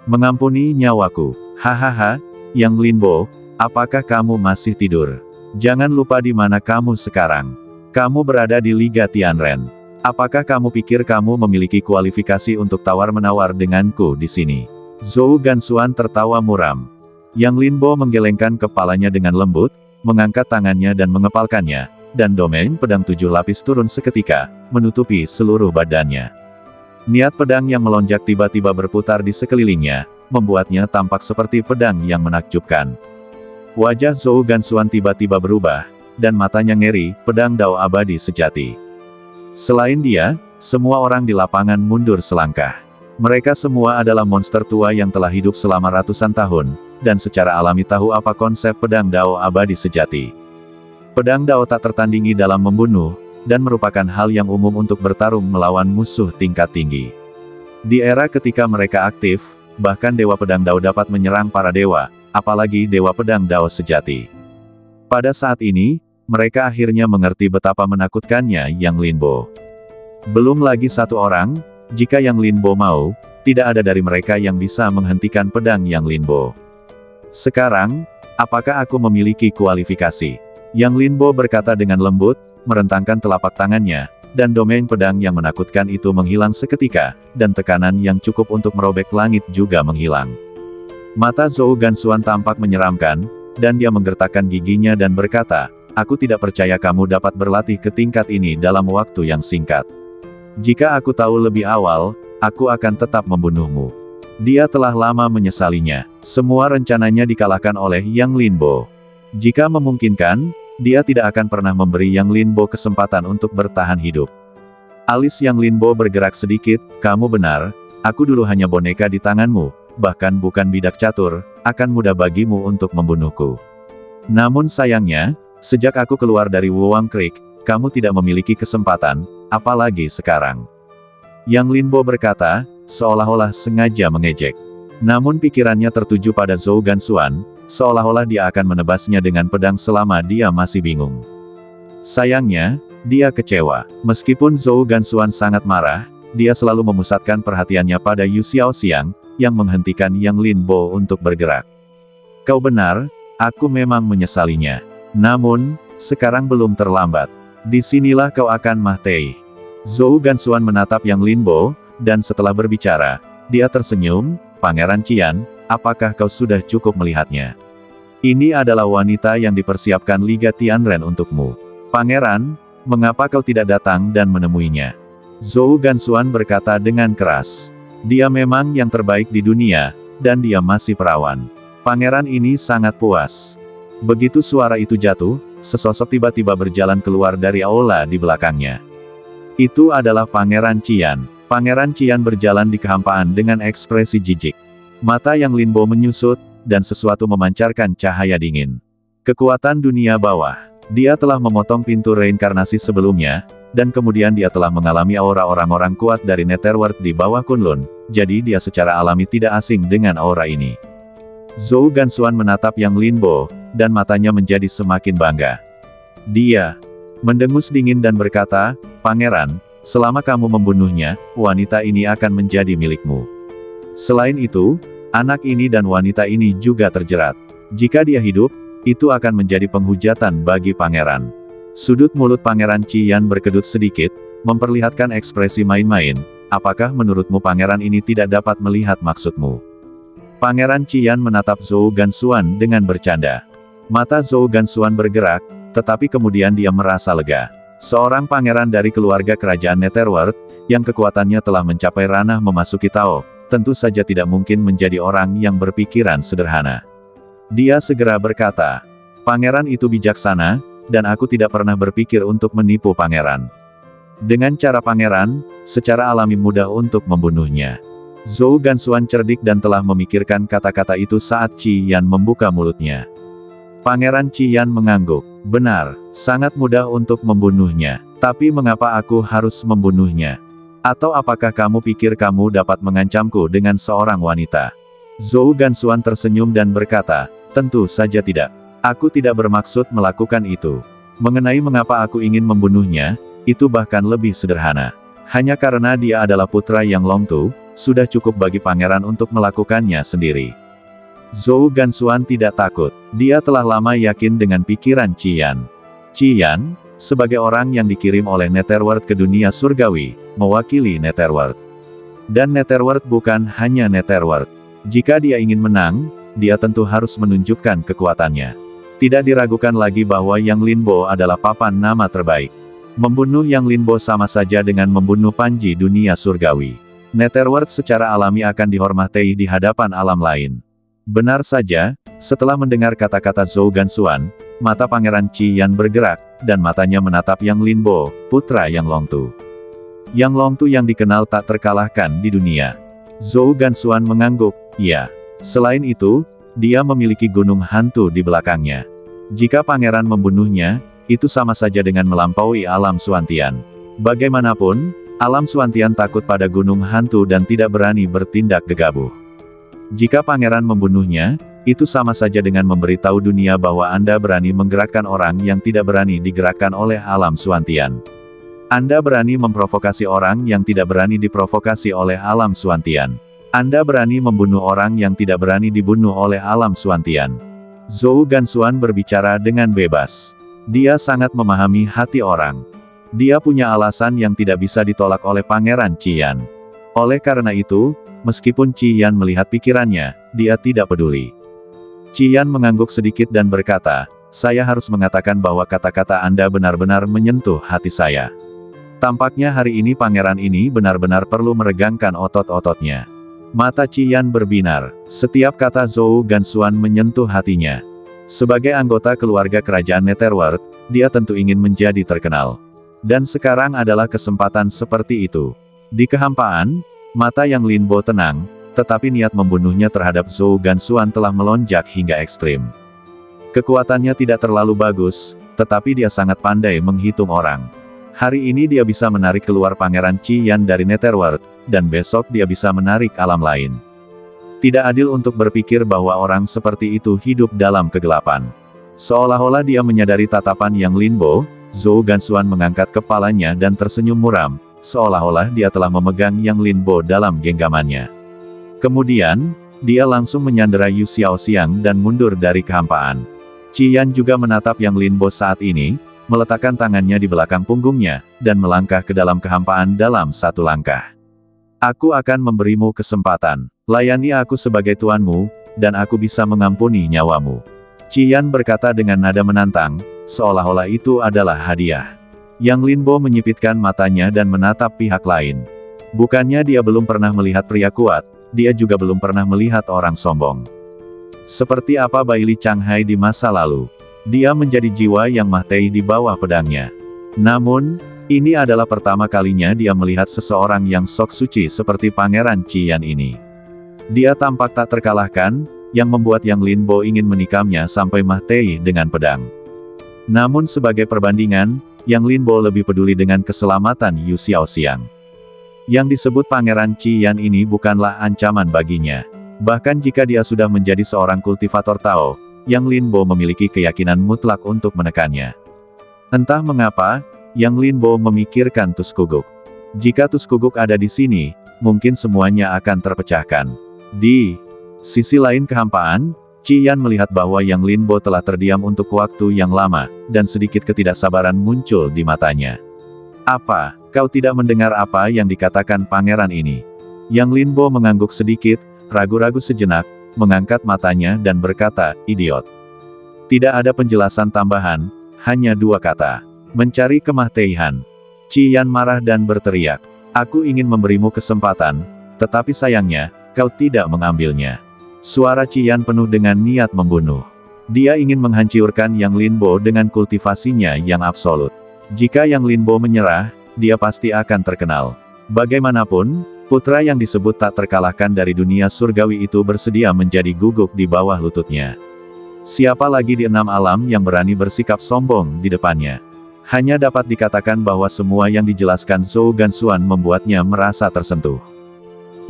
"Mengampuni nyawaku? Hahaha, Yang Linbo, apakah kamu masih tidur? Jangan lupa di mana kamu sekarang. Kamu berada di Liga Tianren. Apakah kamu pikir kamu memiliki kualifikasi untuk tawar-menawar denganku di sini?" Zhou Gansuan tertawa muram. Yang Linbo menggelengkan kepalanya dengan lembut, mengangkat tangannya dan mengepalkannya, dan domain pedang 7 lapis turun seketika, menutupi seluruh badannya. Niat pedang yang melonjak tiba-tiba berputar di sekelilingnya, membuatnya tampak seperti pedang yang menakjubkan. Wajah Zhou Gansuan tiba-tiba berubah, dan matanya ngeri, pedang Dao abadi sejati. Selain dia, semua orang di lapangan mundur selangkah. Mereka semua adalah monster tua yang telah hidup selama ratusan tahun, dan secara alami tahu apa konsep pedang Dao abadi sejati. Pedang Dao tak tertandingi dalam membunuh, dan merupakan hal yang umum untuk bertarung melawan musuh tingkat tinggi. Di era ketika mereka aktif, bahkan Dewa Pedang Dao dapat menyerang para dewa, apalagi Dewa Pedang Dao sejati. Pada saat ini, mereka akhirnya mengerti betapa menakutkannya Yang Linbo. Belum lagi satu orang, jika Yang Linbo mau, tidak ada dari mereka yang bisa menghentikan pedang Yang Linbo. "Sekarang, apakah aku memiliki kualifikasi?" Yang Linbo berkata dengan lembut, merentangkan telapak tangannya, dan domain pedang yang menakutkan itu menghilang seketika, dan tekanan yang cukup untuk merobek langit juga menghilang. Mata Zhou Gansuan tampak menyeramkan, dan dia menggertakkan giginya dan berkata, "Aku tidak percaya kamu dapat berlatih ke tingkat ini dalam waktu yang singkat. Jika aku tahu lebih awal, aku akan tetap membunuhmu." Dia telah lama menyesalinya. Semua rencananya dikalahkan oleh Yang Linbo. Jika memungkinkan, dia tidak akan pernah memberi Yang Linbo kesempatan untuk bertahan hidup. Alis Yang Linbo bergerak sedikit, "Kamu benar, aku dulu hanya boneka di tanganmu, bahkan bukan bidak catur, akan mudah bagimu untuk membunuhku. Namun sayangnya, sejak aku keluar dari Wuwang Creek, kamu tidak memiliki kesempatan, apalagi sekarang." Yang Linbo berkata, seolah-olah sengaja mengejek. Namun pikirannya tertuju pada Zhou Gansuan, seolah-olah dia akan menebasnya dengan pedang selama dia masih bingung. Sayangnya, dia kecewa. Meskipun Zhou Gansuan sangat marah, dia selalu memusatkan perhatiannya pada Yu Xiaoxiang, yang menghentikan Yang Linbo untuk bergerak. "Kau benar, aku memang menyesalinya. Namun, sekarang belum terlambat. Disinilah kau akan mati." Zhou Gansuan menatap Yang Linbo, dan setelah berbicara, dia tersenyum, "Pangeran Qian, apakah kau sudah cukup melihatnya? Ini adalah wanita yang dipersiapkan Liga Tianren untukmu. Pangeran, mengapa kau tidak datang dan menemuinya?" Zhou Gansuan berkata dengan keras. Dia memang yang terbaik di dunia, dan dia masih perawan. Pangeran ini sangat puas. Begitu suara itu jatuh, sesosok tiba-tiba berjalan keluar dari aula di belakangnya. Itu adalah Pangeran Qian. Pangeran Qian berjalan di kehampaan dengan ekspresi jijik. Mata Yang Linbo menyusut, dan sesuatu memancarkan cahaya dingin. Kekuatan dunia bawah. Dia telah memotong pintu reinkarnasi sebelumnya, dan kemudian dia telah mengalami aura orang-orang kuat dari Netherworld di bawah Kunlun, jadi dia secara alami tidak asing dengan aura ini. Zhou Gansuan menatap Yang Linbo, dan matanya menjadi semakin bangga. Dia mendengus dingin dan berkata, "Pangeran, selama kamu membunuhnya, wanita ini akan menjadi milikmu. Selain itu, anak ini dan wanita ini juga terjerat. Jika dia hidup, itu akan menjadi penghujatan bagi pangeran." Sudut mulut Pangeran Qian berkedut sedikit, memperlihatkan ekspresi main-main. "Apakah menurutmu pangeran ini tidak dapat melihat maksudmu?" Pangeran Qian menatap Zhou Gansuan dengan bercanda. Mata Zhou Gansuan bergerak, tetapi kemudian dia merasa lega. Seorang pangeran dari keluarga kerajaan Netherworld, yang kekuatannya telah mencapai ranah memasuki Tao, tentu saja tidak mungkin menjadi orang yang berpikiran sederhana. Dia segera berkata, "Pangeran itu bijaksana, dan aku tidak pernah berpikir untuk menipu pangeran. Dengan cara pangeran, secara alami mudah untuk membunuhnya. Zhou Gansuan cerdik dan telah memikirkan kata-kata itu saat Qi Yan membuka mulutnya. Pangeran Qi Yan mengangguk. Benar, sangat mudah untuk membunuhnya. Tapi mengapa aku harus membunuhnya? Atau apakah kamu pikir kamu dapat mengancamku dengan seorang wanita? Zhou Gansuan tersenyum dan berkata, tentu saja tidak. Aku tidak bermaksud melakukan itu. Mengenai mengapa aku ingin membunuhnya, itu bahkan lebih sederhana. Hanya karena dia adalah putra yang Longtu, sudah cukup bagi pangeran untuk melakukannya sendiri. Zhou Gansuan tidak takut. Dia telah lama yakin dengan pikiran Qi Yan. Qi Yan, sebagai orang yang dikirim oleh Netherworld ke dunia surgawi, mewakili Netherworld. Dan Netherworld bukan hanya Netherworld. Jika dia ingin menang, dia tentu harus menunjukkan kekuatannya. Tidak diragukan lagi bahwa Yang Linbo adalah papan nama terbaik. Membunuh Yang Linbo sama saja dengan membunuh Panji dunia surgawi. Netherworld secara alami akan dihormati di hadapan alam lain. Benar saja, setelah mendengar kata-kata Zhou Gansuan, mata Pangeran Qi Yan bergerak, dan matanya menatap Yang Linbo, putra Yang Longtu. Yang Longtu yang dikenal tak terkalahkan di dunia. Zhou Gansuan mengangguk, ya. Selain itu, dia memiliki gunung hantu di belakangnya. Jika pangeran membunuhnya, itu sama saja dengan melampaui alam Suantian. Bagaimanapun, alam Suantian takut pada gunung hantu dan tidak berani bertindak gegabah. Jika pangeran membunuhnya, itu sama saja dengan memberitahu dunia bahwa Anda berani menggerakkan orang yang tidak berani digerakkan oleh alam Suantian. Anda berani memprovokasi orang yang tidak berani diprovokasi oleh alam Suantian. Anda berani membunuh orang yang tidak berani dibunuh oleh alam Suantian. Zhou Gansuan berbicara dengan bebas. Dia sangat memahami hati orang. Dia punya alasan yang tidak bisa ditolak oleh Pangeran Qi Yan. Oleh karena itu, meskipun Qi Yan melihat pikirannya, dia tidak peduli. Qi Yan mengangguk sedikit dan berkata, saya harus mengatakan bahwa kata-kata Anda benar-benar menyentuh hati saya. Tampaknya hari ini pangeran ini benar-benar perlu meregangkan otot-ototnya. Mata Qi Yan berbinar. Setiap kata Zhou Gansuan menyentuh hatinya. Sebagai anggota keluarga kerajaan Netherworld, dia tentu ingin menjadi terkenal. Dan sekarang adalah kesempatan seperti itu. Di kehampaan, mata Yang Linbo tenang, tetapi niat membunuhnya terhadap Zhou Gansuan telah melonjak hingga ekstrim. Kekuatannya tidak terlalu bagus, tetapi dia sangat pandai menghitung orang. Hari ini dia bisa menarik keluar Pangeran Qi Yan dari Netherworld, dan besok dia bisa menarik alam lain. Tidak adil untuk berpikir bahwa orang seperti itu hidup dalam kegelapan. Seolah-olah dia menyadari tatapan Yang Linbo, Zhou Gansuan mengangkat kepalanya dan tersenyum muram, seolah-olah dia telah memegang Yang Linbo dalam genggamannya. Kemudian, dia langsung menyandera Yu Xiaoxiang dan mundur dari kehampaan. Qi Yan juga menatap Yang Linbo saat ini, meletakkan tangannya di belakang punggungnya, dan melangkah ke dalam kehampaan dalam satu langkah. Aku akan memberimu kesempatan. Layani aku sebagai tuanmu, dan aku bisa mengampuni nyawamu. Qi Yan berkata dengan nada menantang, seolah-olah itu adalah hadiah. Yang Linbo menyipitkan matanya dan menatap pihak lain. Bukannya dia belum pernah melihat pria kuat, dia juga belum pernah melihat orang sombong. Seperti apa Baili Changhai di masa lalu. Dia menjadi jiwa yang mahtai di bawah pedangnya. Namun, ini adalah pertama kalinya dia melihat seseorang yang sok suci seperti Pangeran Qi Yan ini. Dia tampak tak terkalahkan, yang membuat Yang Linbo ingin menikamnya sampai mahtai dengan pedang. Namun sebagai perbandingan, Yang Linbo lebih peduli dengan keselamatan Yu Xiaoxiang. Yang disebut Pangeran Qi Yan ini bukanlah ancaman baginya. Bahkan jika dia sudah menjadi seorang kultivator Tao, Yang Linbo memiliki keyakinan mutlak untuk menekannya. Entah mengapa, Yang Linbo memikirkan Tuskuguk. Jika Tuskuguk ada di sini, mungkin semuanya akan terpecahkan. Di sisi lain kehampaan, Qi Yan melihat bahwa Yang Linbo telah terdiam untuk waktu yang lama, dan sedikit ketidaksabaran muncul di matanya. Apa, kau tidak mendengar apa yang dikatakan pangeran ini? Yang Linbo mengangguk sedikit, ragu-ragu sejenak, mengangkat matanya dan berkata, idiot. Tidak ada penjelasan tambahan, hanya dua kata. Mencari kemahtaian. Qi Yan marah dan berteriak. Aku ingin memberimu kesempatan, tetapi sayangnya, kau tidak mengambilnya. Suara Qi Yan penuh dengan niat membunuh. Dia ingin menghancurkan Yang Linbo dengan kultivasinya yang absolut. Jika Yang Linbo menyerah, dia pasti akan terkenal. Bagaimanapun, Putra yang disebut tak terkalahkan dari dunia surgawi itu bersedia menjadi guguk di bawah lututnya. Siapa lagi di 6 alam yang berani bersikap sombong di depannya? Hanya dapat dikatakan bahwa semua yang dijelaskan Zhou Gansuan membuatnya merasa tersentuh.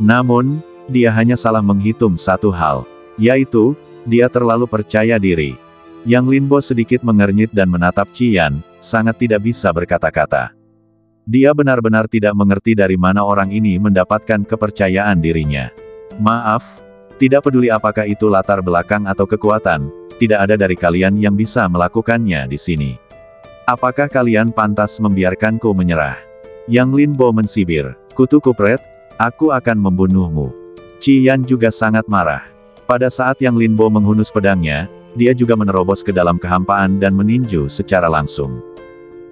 Namun, dia hanya salah menghitung satu hal, yaitu, dia terlalu percaya diri. Yang Linbo sedikit mengernyit dan menatap Qian, sangat tidak bisa berkata-kata. Dia benar-benar tidak mengerti dari mana orang ini mendapatkan kepercayaan dirinya. Maaf, tidak peduli apakah itu latar belakang atau kekuatan, tidak ada dari kalian yang bisa melakukannya di sini. Apakah kalian pantas membiarkanku menyerah? Yang Linbo mensibir, kutu kupret, aku akan membunuhmu. Qian juga sangat marah. Pada saat Yang Linbo menghunus pedangnya, dia juga menerobos ke dalam kehampaan dan meninju secara langsung.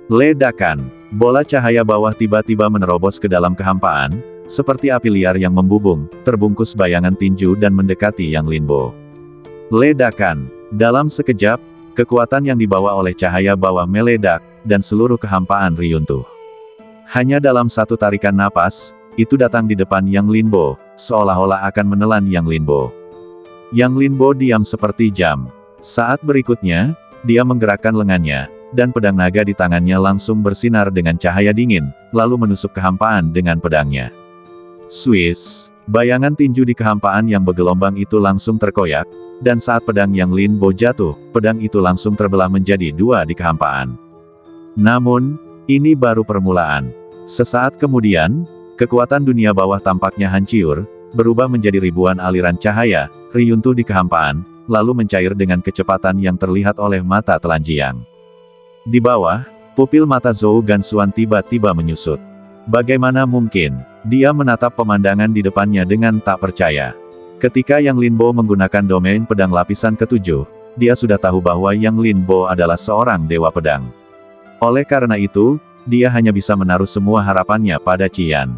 Ledakan, bola cahaya bawah tiba-tiba menerobos ke dalam kehampaan, seperti api liar yang membubung, terbungkus bayangan tinju dan mendekati Yang Linbo. Ledakan, dalam sekejap, kekuatan yang dibawa oleh cahaya bawah meledak, dan seluruh kehampaan riyuntuh. Hanya dalam satu tarikan napas, itu datang di depan Yang Linbo, seolah-olah akan menelan Yang Linbo. Yang Linbo diam seperti jam. Saat berikutnya, dia menggerakkan lengannya, dan pedang naga di tangannya langsung bersinar dengan cahaya dingin, lalu menusuk kehampaan dengan pedangnya. Swiss, bayangan tinju di kehampaan yang bergelombang itu langsung terkoyak, dan saat pedang Yang Linbo jatuh, pedang itu langsung terbelah menjadi dua di kehampaan. Namun, ini baru permulaan. Sesaat kemudian, kekuatan dunia bawah tampaknya hancur, berubah menjadi ribuan aliran cahaya, riyuntuh di kehampaan, lalu mencair dengan kecepatan yang terlihat oleh mata telanjang. Di bawah, pupil mata Zhou Gansuan tiba-tiba menyusut. Bagaimana mungkin? Dia menatap pemandangan di depannya dengan tak percaya. Ketika Yang Linbo menggunakan domain pedang lapisan ke-7, dia sudah tahu bahwa Yang Linbo adalah seorang dewa pedang. Oleh karena itu, dia hanya bisa menaruh semua harapannya pada Qian.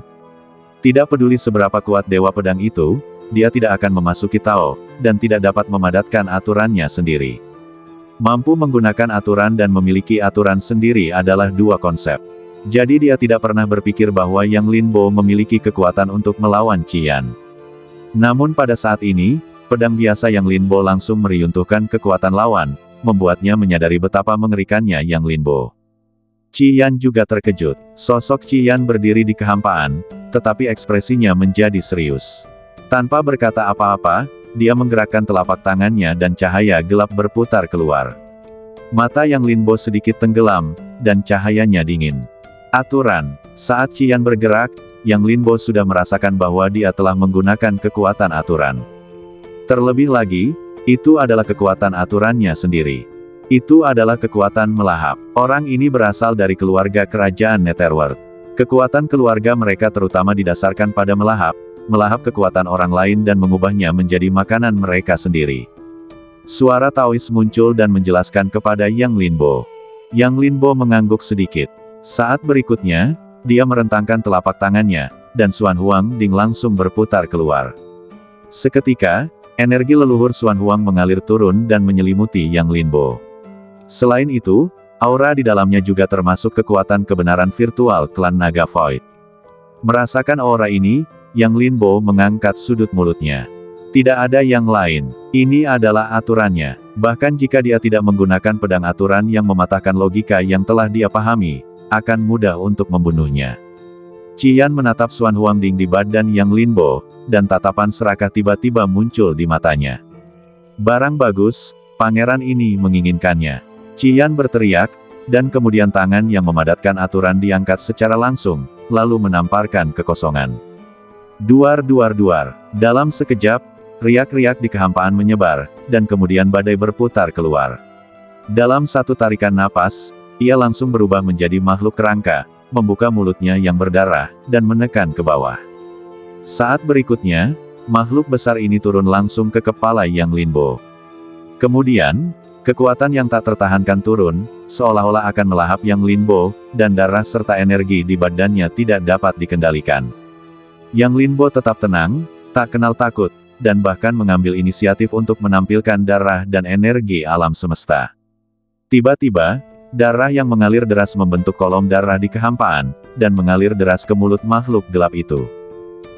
Tidak peduli seberapa kuat dewa pedang itu, dia tidak akan memasuki Tao, dan tidak dapat memadatkan aturannya sendiri. Mampu menggunakan aturan dan memiliki aturan sendiri adalah dua konsep. Jadi dia tidak pernah berpikir bahwa Yang Linbo memiliki kekuatan untuk melawan Qian. Namun pada saat ini, pedang biasa Yang Linbo langsung meriyuntuhkan kekuatan lawan, membuatnya menyadari betapa mengerikannya Yang Linbo. Qian juga terkejut. Sosok Qian berdiri di kehampaan, tetapi ekspresinya menjadi serius. Tanpa berkata apa-apa, dia menggerakkan telapak tangannya dan cahaya gelap berputar keluar. Mata Yang Linbo sedikit tenggelam, dan cahayanya dingin. Aturan. Saat Qian bergerak, Yang Linbo sudah merasakan bahwa dia telah menggunakan kekuatan aturan. Terlebih lagi, itu adalah kekuatan aturannya sendiri. Itu adalah kekuatan melahap. Orang ini berasal dari keluarga kerajaan Netherworld. Kekuatan keluarga mereka terutama didasarkan pada melahap kekuatan orang lain dan mengubahnya menjadi makanan mereka sendiri. Suara Taois muncul dan menjelaskan kepada Yang Linbo. Yang Linbo mengangguk sedikit. Saat berikutnya, dia merentangkan telapak tangannya, dan Xuan Huang Ding langsung berputar keluar. Seketika, energi leluhur Xuan Huang mengalir turun dan menyelimuti Yang Linbo. Selain itu, aura di dalamnya juga termasuk kekuatan kebenaran virtual klan Naga Void. Merasakan aura ini, Yang Linbo mengangkat sudut mulutnya. Tidak ada yang lain. Ini adalah aturannya. Bahkan jika dia tidak menggunakan pedang aturan yang mematahkan logika yang telah dia pahami, akan mudah untuk membunuhnya. Qian menatap Xuan Huang Ding di badan Yang Linbo, dan tatapan serakah tiba-tiba muncul di matanya. Barang bagus, pangeran ini menginginkannya. Qian berteriak, dan kemudian tangan yang memadatkan aturan diangkat secara langsung, lalu menamparkan kekosongan. Duar duar duar. Dalam sekejap, riak-riak di kehampaan menyebar, dan kemudian badai berputar keluar. Dalam satu tarikan napas, ia langsung berubah menjadi makhluk kerangka, membuka mulutnya yang berdarah, dan menekan ke bawah. Saat berikutnya, makhluk besar ini turun langsung ke kepala Yang Linbo. Kemudian, kekuatan yang tak tertahankan turun, seolah-olah akan melahap Yang Linbo, dan darah serta energi di badannya tidak dapat dikendalikan. Yang Linbo tetap tenang, tak kenal takut, dan bahkan mengambil inisiatif untuk menampilkan darah dan energi alam semesta. Tiba-tiba, darah yang mengalir deras membentuk kolom darah di kehampaan, dan mengalir deras ke mulut makhluk gelap itu.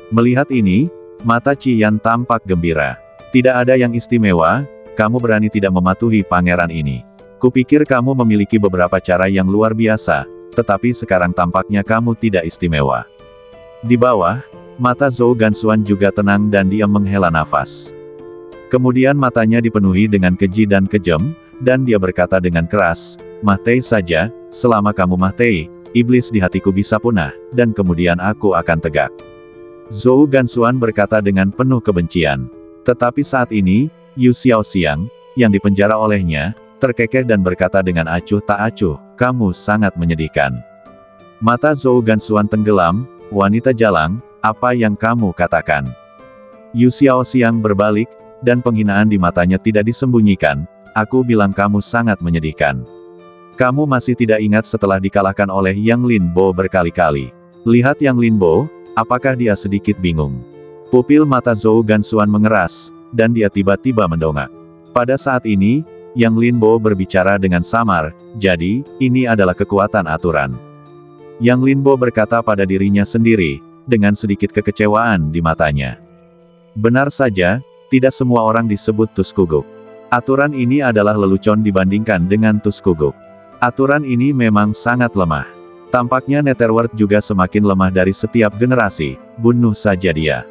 Melihat ini, mata Qian tampak gembira. Tidak ada yang istimewa, kamu berani tidak mematuhi pangeran ini. Kupikir kamu memiliki beberapa cara yang luar biasa, tetapi sekarang tampaknya kamu tidak istimewa. Di bawah, mata Zhou Gansuan juga tenang dan diam menghela nafas. Kemudian matanya dipenuhi dengan keji dan kejam, dan dia berkata dengan keras, "Mah Tei saja, selama kamu Mah Tei, iblis di hatiku bisa punah, dan kemudian aku akan tegak." Zhou Gansuan berkata dengan penuh kebencian. Tetapi saat ini, Yu Xiaoxiang, yang dipenjara olehnya, terkekeh dan berkata dengan acuh tak acuh, "Kamu sangat menyedihkan." Mata Zhou Gansuan tenggelam, "Wanita jalang, apa yang kamu katakan?" Yu Xiaoxiang berbalik, dan penghinaan di matanya tidak disembunyikan, "Aku bilang kamu sangat menyedihkan. Kamu masih tidak ingat setelah dikalahkan oleh Yang Lin Bo berkali-kali. Lihat Yang Lin Bo, apakah dia sedikit bingung?" Pupil mata Zhou Gansuan mengeras, dan dia tiba-tiba mendongak. Pada saat ini, Yang Lin Bo berbicara dengan samar, "Jadi, ini adalah kekuatan aturan." Yang Lin Bo berkata pada dirinya sendiri, dengan sedikit kekecewaan di matanya. Benar saja, tidak semua orang disebut Tuskuguk. Aturan ini adalah lelucon dibandingkan dengan Tuskuguk. Aturan ini memang sangat lemah. Tampaknya Netherworld juga semakin lemah dari setiap generasi, bunuh saja dia.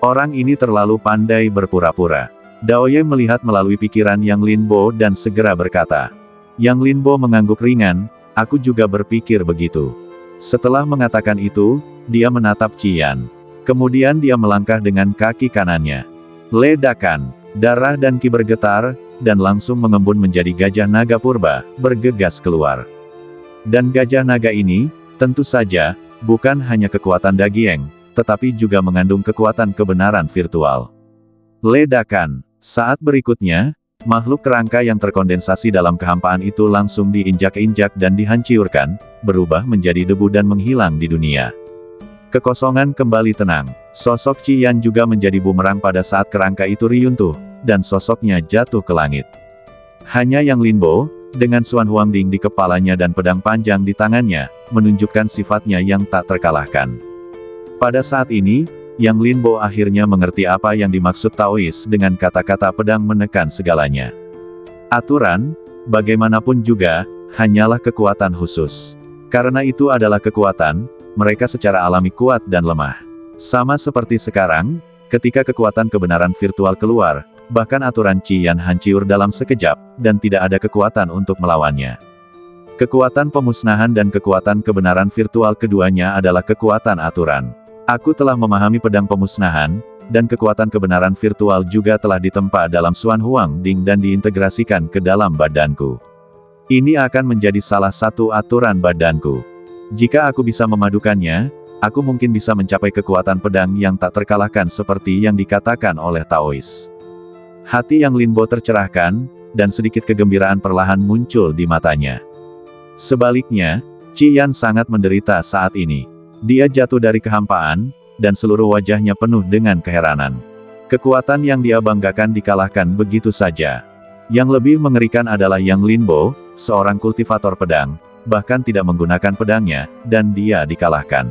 Orang ini terlalu pandai berpura-pura. Daoye melihat melalui pikiran Yang Lin Bo dan segera berkata. Yang Lin Bo mengangguk ringan, "Aku juga berpikir begitu." Setelah mengatakan itu, dia menatap Qian. Kemudian dia melangkah dengan kaki kanannya. Ledakan, darah dan ki bergetar, dan langsung mengembun menjadi gajah naga purba, bergegas keluar. Dan gajah naga ini, tentu saja, bukan hanya kekuatan Dagieng, tetapi juga mengandung kekuatan kebenaran virtual. Ledakan. Saat berikutnya, makhluk kerangka yang terkondensasi dalam kehampaan itu langsung diinjak-injak dan dihancurkan, berubah menjadi debu dan menghilang di dunia. Kekosongan kembali tenang. Sosok Qian juga menjadi bumerang pada saat kerangka itu runtuh, dan sosoknya jatuh ke langit. Hanya Yang Lin Bo, dengan Xuan Huangding di kepalanya dan pedang panjang di tangannya, menunjukkan sifatnya yang tak terkalahkan. Pada saat ini, Yang Lin Bo akhirnya mengerti apa yang dimaksud Taois dengan kata-kata pedang menekan segalanya. Aturan, bagaimanapun juga, hanyalah kekuatan khusus. Karena itu adalah kekuatan, mereka secara alami kuat dan lemah. Sama seperti sekarang, ketika kekuatan kebenaran virtual keluar, bahkan aturan Qian hancur dalam sekejap, dan tidak ada kekuatan untuk melawannya. Kekuatan pemusnahan dan kekuatan kebenaran virtual keduanya adalah kekuatan aturan. Aku telah memahami pedang pemusnahan, dan kekuatan kebenaran virtual juga telah ditempa dalam Xuan Huangding dan diintegrasikan ke dalam badanku. Ini akan menjadi salah satu aturan badanku. Jika aku bisa memadukannya, aku mungkin bisa mencapai kekuatan pedang yang tak terkalahkan seperti yang dikatakan oleh Taois. Hati Yang Lin Bo tercerahkan, dan sedikit kegembiraan perlahan muncul di matanya. Sebaliknya, Qian sangat menderita saat ini. Dia jatuh dari kehampaan, dan seluruh wajahnya penuh dengan keheranan. Kekuatan yang dia banggakan dikalahkan begitu saja. Yang lebih mengerikan adalah Yang Lin Bo, seorang kultivator pedang, bahkan tidak menggunakan pedangnya, dan dia dikalahkan.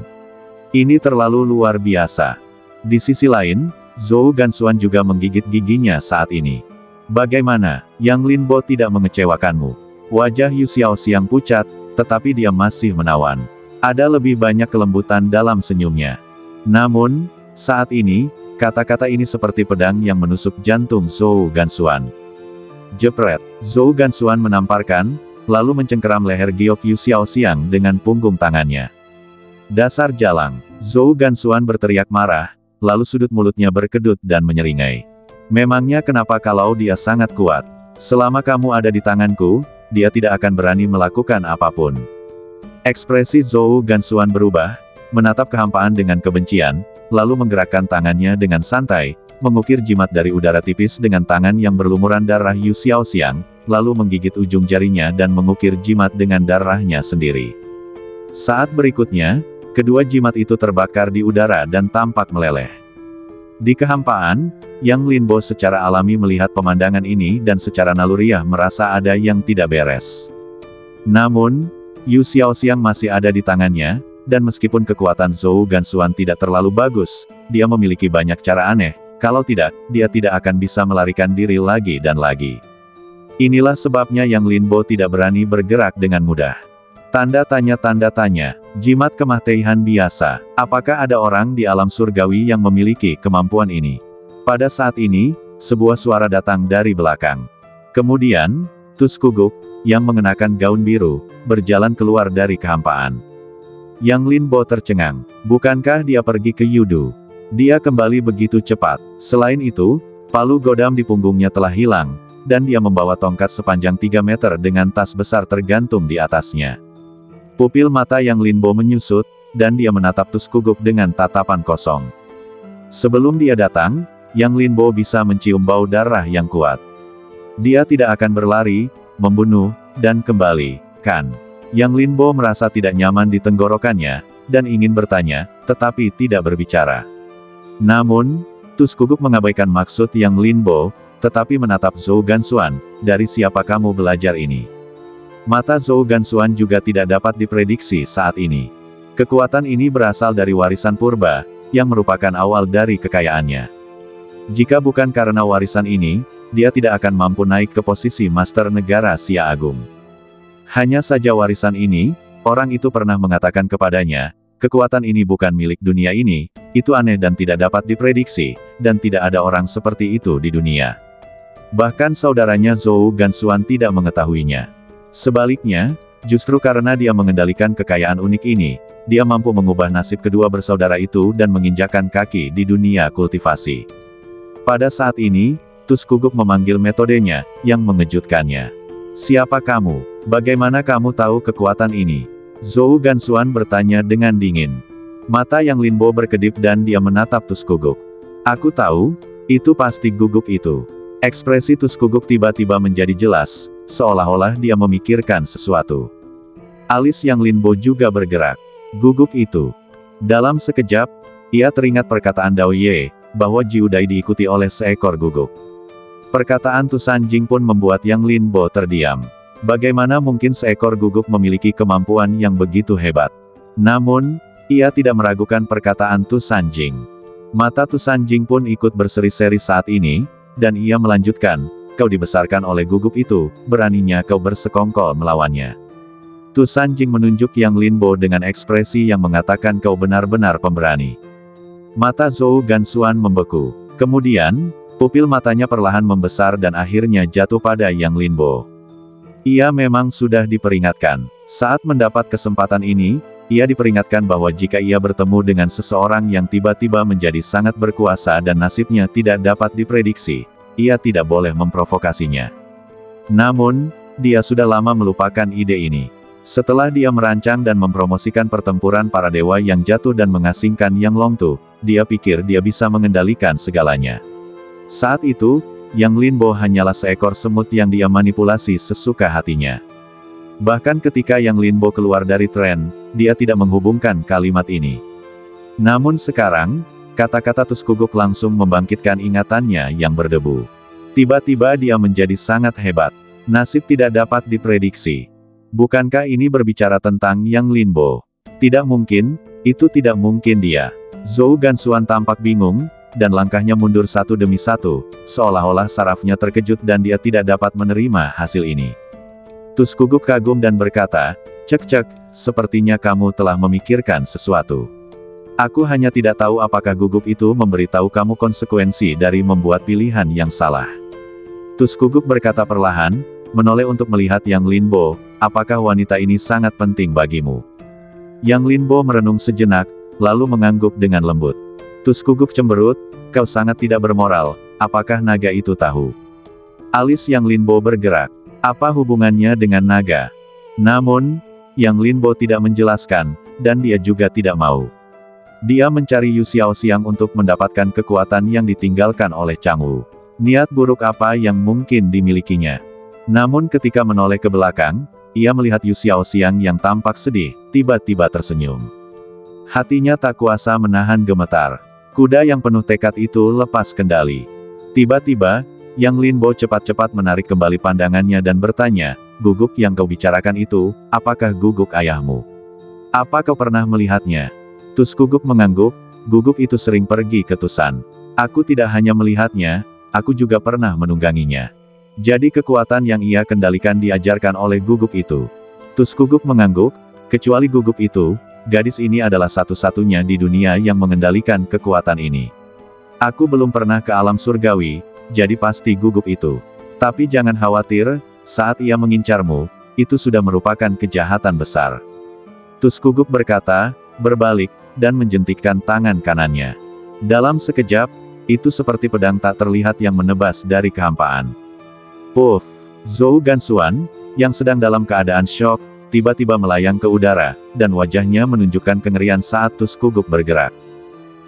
Ini terlalu luar biasa. Di sisi lain, Zhou Gansuan juga menggigit giginya saat ini. Bagaimana, Yang Lin Bo tidak mengecewakanmu? Wajah Yu Xiaoxiang pucat, tetapi dia masih menawan. Ada lebih banyak kelembutan dalam senyumnya. Namun, saat ini, kata-kata ini seperti pedang yang menusuk jantung Zhou Gansuan. Jepret, Zhou Gansuan menamparkan, lalu mencengkeram leher giok Yu Xiaoxiang dengan punggung tangannya. Dasar jalang, Zhou Gansuan berteriak marah, lalu sudut mulutnya berkedut dan menyeringai. Memangnya kenapa kalau dia sangat kuat? Selama kamu ada di tanganku, dia tidak akan berani melakukan apapun. Ekspresi Zhou Gansuan berubah, menatap kehampaan dengan kebencian, lalu menggerakkan tangannya dengan santai, mengukir jimat dari udara tipis dengan tangan yang berlumuran darah Yu Xiaoxiang, lalu menggigit ujung jarinya dan mengukir jimat dengan darahnya sendiri. Saat berikutnya, kedua jimat itu terbakar di udara dan tampak meleleh. Di kehampaan, Yang Lin Bo secara alami melihat pemandangan ini dan secara naluriah merasa ada yang tidak beres. Namun, Yu Xiaoxiang masih ada di tangannya, dan meskipun kekuatan Zhou Gansuan tidak terlalu bagus, dia memiliki banyak cara aneh, kalau tidak, dia tidak akan bisa melarikan diri lagi dan lagi. Inilah sebabnya Yang Linbo tidak berani bergerak dengan mudah. Tanda tanya, jimat kematian biasa, apakah ada orang di alam surgawi yang memiliki kemampuan ini? Pada saat ini, sebuah suara datang dari belakang. Kemudian, Tuskuguk, yang mengenakan gaun biru, berjalan keluar dari kehampaan. Yang Linbo tercengang, bukankah dia pergi ke Yudu? Dia kembali begitu cepat. Selain itu, palu godam di punggungnya telah hilang, dan dia membawa tongkat sepanjang 3 meter dengan tas besar tergantung di atasnya. Pupil mata Yang Linbo menyusut, dan dia menatap Tuskuguk dengan tatapan kosong. Sebelum dia datang, Yang Linbo bisa mencium bau darah yang kuat. Dia tidak akan berlari, membunuh, dan kembali, kan? Yang Linbo merasa tidak nyaman di tenggorokannya, dan ingin bertanya, tetapi tidak berbicara. Namun, Tuskuguk mengabaikan maksud Yang Linbo, tetapi menatap Zhou Gansuan, dari siapa kamu belajar ini? Mata Zhou Gansuan juga tidak dapat diprediksi saat ini. Kekuatan ini berasal dari warisan purba, yang merupakan awal dari kekayaannya. Jika bukan karena warisan ini, dia tidak akan mampu naik ke posisi Master Negara Xia Agung. Hanya saja warisan ini, orang itu pernah mengatakan kepadanya, kekuatan ini bukan milik dunia ini, itu aneh dan tidak dapat diprediksi, dan tidak ada orang seperti itu di dunia. Bahkan saudaranya Zhou Gansuan tidak mengetahuinya. Sebaliknya, justru karena dia mengendalikan kekayaan unik ini, dia mampu mengubah nasib kedua bersaudara itu dan menginjakan kaki di dunia kultivasi. Pada saat ini, Tuskuguk memanggil metodenya, yang mengejutkannya. Siapa kamu? Bagaimana kamu tahu kekuatan ini? Zhou Gansuan bertanya dengan dingin. Mata Yang Linbo berkedip dan dia menatap Tuskuguk. Aku tahu, itu pasti guguk itu. Ekspresi Tuskuguk tiba-tiba menjadi jelas, seolah-olah dia memikirkan sesuatu. Alis Yang Linbo juga bergerak. Guguk itu. Dalam sekejap, ia teringat perkataan Dao Ye, bahwa Jiudai diikuti oleh seekor guguk. Perkataan Tu Sanjing pun membuat Yang Linbo terdiam. Bagaimana mungkin seekor guguk memiliki kemampuan yang begitu hebat? Namun, ia tidak meragukan perkataan Tu Sanjing. Mata Tu Sanjing pun ikut berseri-seri saat ini, dan ia melanjutkan, kau dibesarkan oleh guguk itu, beraninya kau bersekongkol melawannya. Tu Sanjing menunjuk Yang Linbo dengan ekspresi yang mengatakan kau benar-benar pemberani. Mata Zhou Gansuan membeku. Kemudian, pupil matanya perlahan membesar dan akhirnya jatuh pada Yang Linbo. Ia memang sudah diperingatkan. Saat mendapat kesempatan ini, ia diperingatkan bahwa jika ia bertemu dengan seseorang yang tiba-tiba menjadi sangat berkuasa dan nasibnya tidak dapat diprediksi, ia tidak boleh memprovokasinya. Namun, dia sudah lama melupakan ide ini. Setelah dia merancang dan mempromosikan pertempuran para dewa yang jatuh dan mengasingkan Yang Longtu, dia pikir dia bisa mengendalikan segalanya. Saat itu, Yang Linbo hanyalah seekor semut yang dia manipulasi sesuka hatinya. Bahkan ketika Yang Linbo keluar dari tren, dia tidak menghubungkan kalimat ini. Namun sekarang, kata-kata Tuskuguk langsung membangkitkan ingatannya yang berdebu. Tiba-tiba dia menjadi sangat hebat. Nasib tidak dapat diprediksi. Bukankah ini berbicara tentang Yang Linbo? Tidak mungkin, itu tidak mungkin dia. Zhou Gansuan tampak bingung, dan langkahnya mundur satu demi satu, seolah-olah sarafnya terkejut dan dia tidak dapat menerima hasil ini. Tuskuguk kagum dan berkata, cek-cek, sepertinya kamu telah memikirkan sesuatu. Aku hanya tidak tahu apakah guguk itu memberitahu kamu konsekuensi dari membuat pilihan yang salah. Tuskuguk berkata perlahan, menoleh untuk melihat Yang Linbo, apakah wanita ini sangat penting bagimu? Yang Linbo merenung sejenak, lalu mengangguk dengan lembut. Tuskuguk cemberut, kau sangat tidak bermoral, apakah naga itu tahu? Alis Yang Linbo bergerak. Apa hubungannya dengan naga? Namun, Yang Linbo tidak menjelaskan, dan dia juga tidak mau. Dia mencari Yu Xiaoxiang untuk mendapatkan kekuatan yang ditinggalkan oleh Changwu. Niat buruk apa yang mungkin dimilikinya? Namun ketika menoleh ke belakang, ia melihat Yu Xiaoxiang yang tampak sedih, tiba-tiba tersenyum. Hatinya tak kuasa menahan gemetar. Kuda yang penuh tekad itu lepas kendali. Tiba-tiba, Yang Linbo cepat-cepat menarik kembali pandangannya dan bertanya, guguk yang kau bicarakan itu, apakah guguk ayahmu? Apa kau pernah melihatnya? Tus Guguk mengangguk, guguk itu sering pergi ke Tusan. Aku tidak hanya melihatnya, aku juga pernah menungganginya. Jadi kekuatan yang ia kendalikan diajarkan oleh guguk itu. Tus Guguk mengangguk, kecuali guguk itu, gadis ini adalah satu-satunya di dunia yang mengendalikan kekuatan ini. Aku belum pernah ke alam surgawi, jadi pasti guguk itu. Tapi jangan khawatir, saat ia mengincarmu, itu sudah merupakan kejahatan besar. Tus Guguk berkata, berbalik, dan menjentikkan tangan kanannya. Dalam sekejap, itu seperti pedang tak terlihat yang menebas dari kehampaan. Puff! Zhou Gansuan, yang sedang dalam keadaan syok, tiba-tiba melayang ke udara, dan wajahnya menunjukkan kengerian saat Tus Guguk bergerak.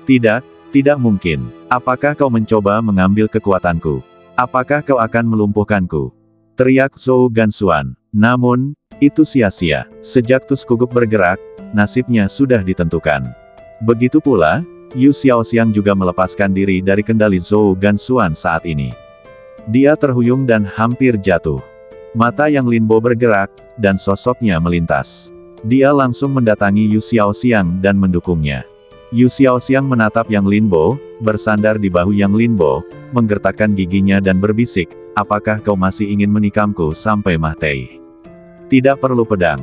Tidak, tidak mungkin. Apakah kau mencoba mengambil kekuatanku? Apakah kau akan melumpuhkanku? Teriak Zhou Gansuan. Namun, itu sia-sia. Sejak Tus Guguk bergerak, nasibnya sudah ditentukan. Begitu pula, Yu Xiaoxiang juga melepaskan diri dari kendali Zhou Gansuan saat ini. Dia terhuyung dan hampir jatuh. Mata Yang Linbo bergerak, dan sosoknya melintas. Dia langsung mendatangi Yu Xiaoxiang dan mendukungnya. Yu Xiaoxiang menatap Yang Linbo, bersandar di bahu Yang Linbo, menggertakkan giginya dan berbisik, apakah kau masih ingin menikamku sampai mati? Tidak perlu pedang.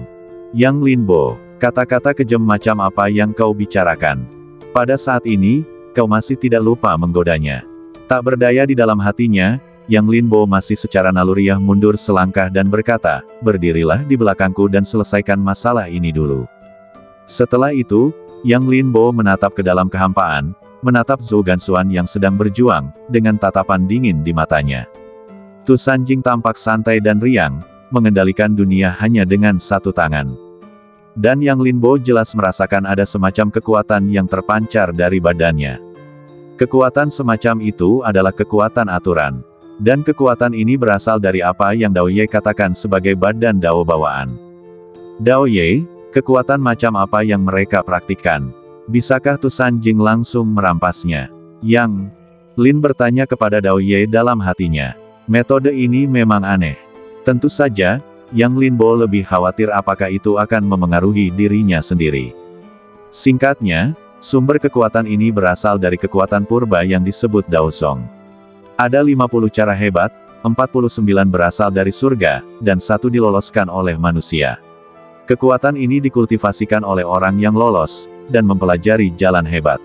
Yang Linbo, kata-kata kejam macam apa yang kau bicarakan? Pada saat ini, kau masih tidak lupa menggodanya. Tak berdaya di dalam hatinya, Yang Linbo masih secara naluriah mundur selangkah dan berkata, berdirilah di belakangku dan selesaikan masalah ini dulu. Setelah itu, Yang Linbo menatap ke dalam kehampaan, menatap Zhou Gansuan yang sedang berjuang, dengan tatapan dingin di matanya. Tu Sanjing tampak santai dan riang, mengendalikan dunia hanya dengan satu tangan. Dan Yang Linbo jelas merasakan ada semacam kekuatan yang terpancar dari badannya. Kekuatan semacam itu adalah kekuatan aturan. Dan kekuatan ini berasal dari apa yang Dao Ye katakan sebagai badan Dao bawaan. Dao Ye, kekuatan macam apa yang mereka praktikkan? Bisakah Tu Sanjing langsung merampasnya? Yang Lin bertanya kepada Dao Ye dalam hatinya. Metode ini memang aneh. Tentu saja, Yang Linbo lebih khawatir apakah itu akan memengaruhi dirinya sendiri. Singkatnya, sumber kekuatan ini berasal dari kekuatan purba yang disebut Dao Zong. Ada 50 cara hebat, 49 berasal dari surga, dan 1 diloloskan oleh manusia. Kekuatan ini dikultivasikan oleh orang yang lolos, dan mempelajari jalan hebat.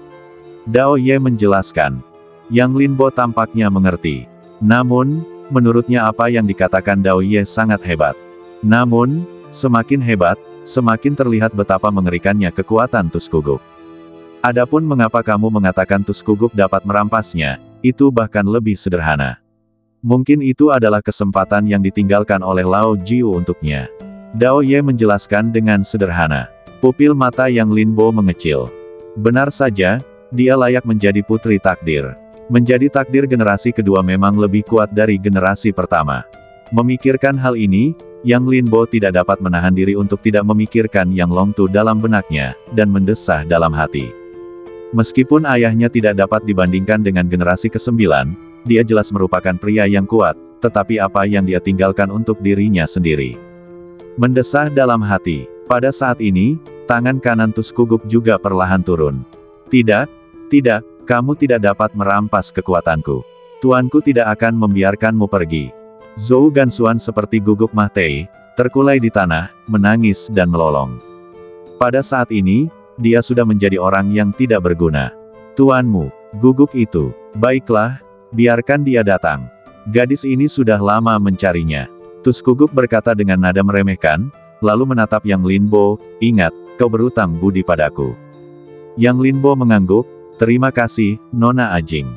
Dao Ye menjelaskan. Yang Linbo tampaknya mengerti. Namun, menurutnya apa yang dikatakan Dao Ye sangat hebat. Namun, semakin hebat, semakin terlihat betapa mengerikannya kekuatan Tus Guguk. Adapun mengapa kamu mengatakan Tus Guguk dapat merampasnya, itu bahkan lebih sederhana. Mungkin itu adalah kesempatan yang ditinggalkan oleh Lao Jiu untuknya. Dao Ye menjelaskan dengan sederhana. Pupil mata Yang Linbo mengecil. Benar saja, dia layak menjadi putri takdir. Menjadi takdir generasi kedua memang lebih kuat dari generasi pertama. Memikirkan hal ini, Yang Linbo tidak dapat menahan diri untuk tidak memikirkan Yang Longtu dalam benaknya, dan mendesah dalam hati. Meskipun ayahnya tidak dapat dibandingkan dengan generasi ke-9, dia jelas merupakan pria yang kuat, tetapi apa yang dia tinggalkan untuk dirinya sendiri. Mendesah dalam hati. Pada saat ini, tangan kanan Tus Guguk juga perlahan turun. Tidak, tidak, kamu tidak dapat merampas kekuatanku. Tuanku tidak akan membiarkanmu pergi. Zhou Gansuan seperti guguk Mahtei, terkulai di tanah, menangis dan melolong. Pada saat ini, dia sudah menjadi orang yang tidak berguna. Tuanmu, guguk itu. Baiklah, biarkan dia datang. Gadis ini sudah lama mencarinya. Tus Guguk berkata dengan nada meremehkan, lalu menatap Yang Linbo, ingat, kau berutang budi padaku. Yang Linbo mengangguk, terima kasih, Nona Ajing.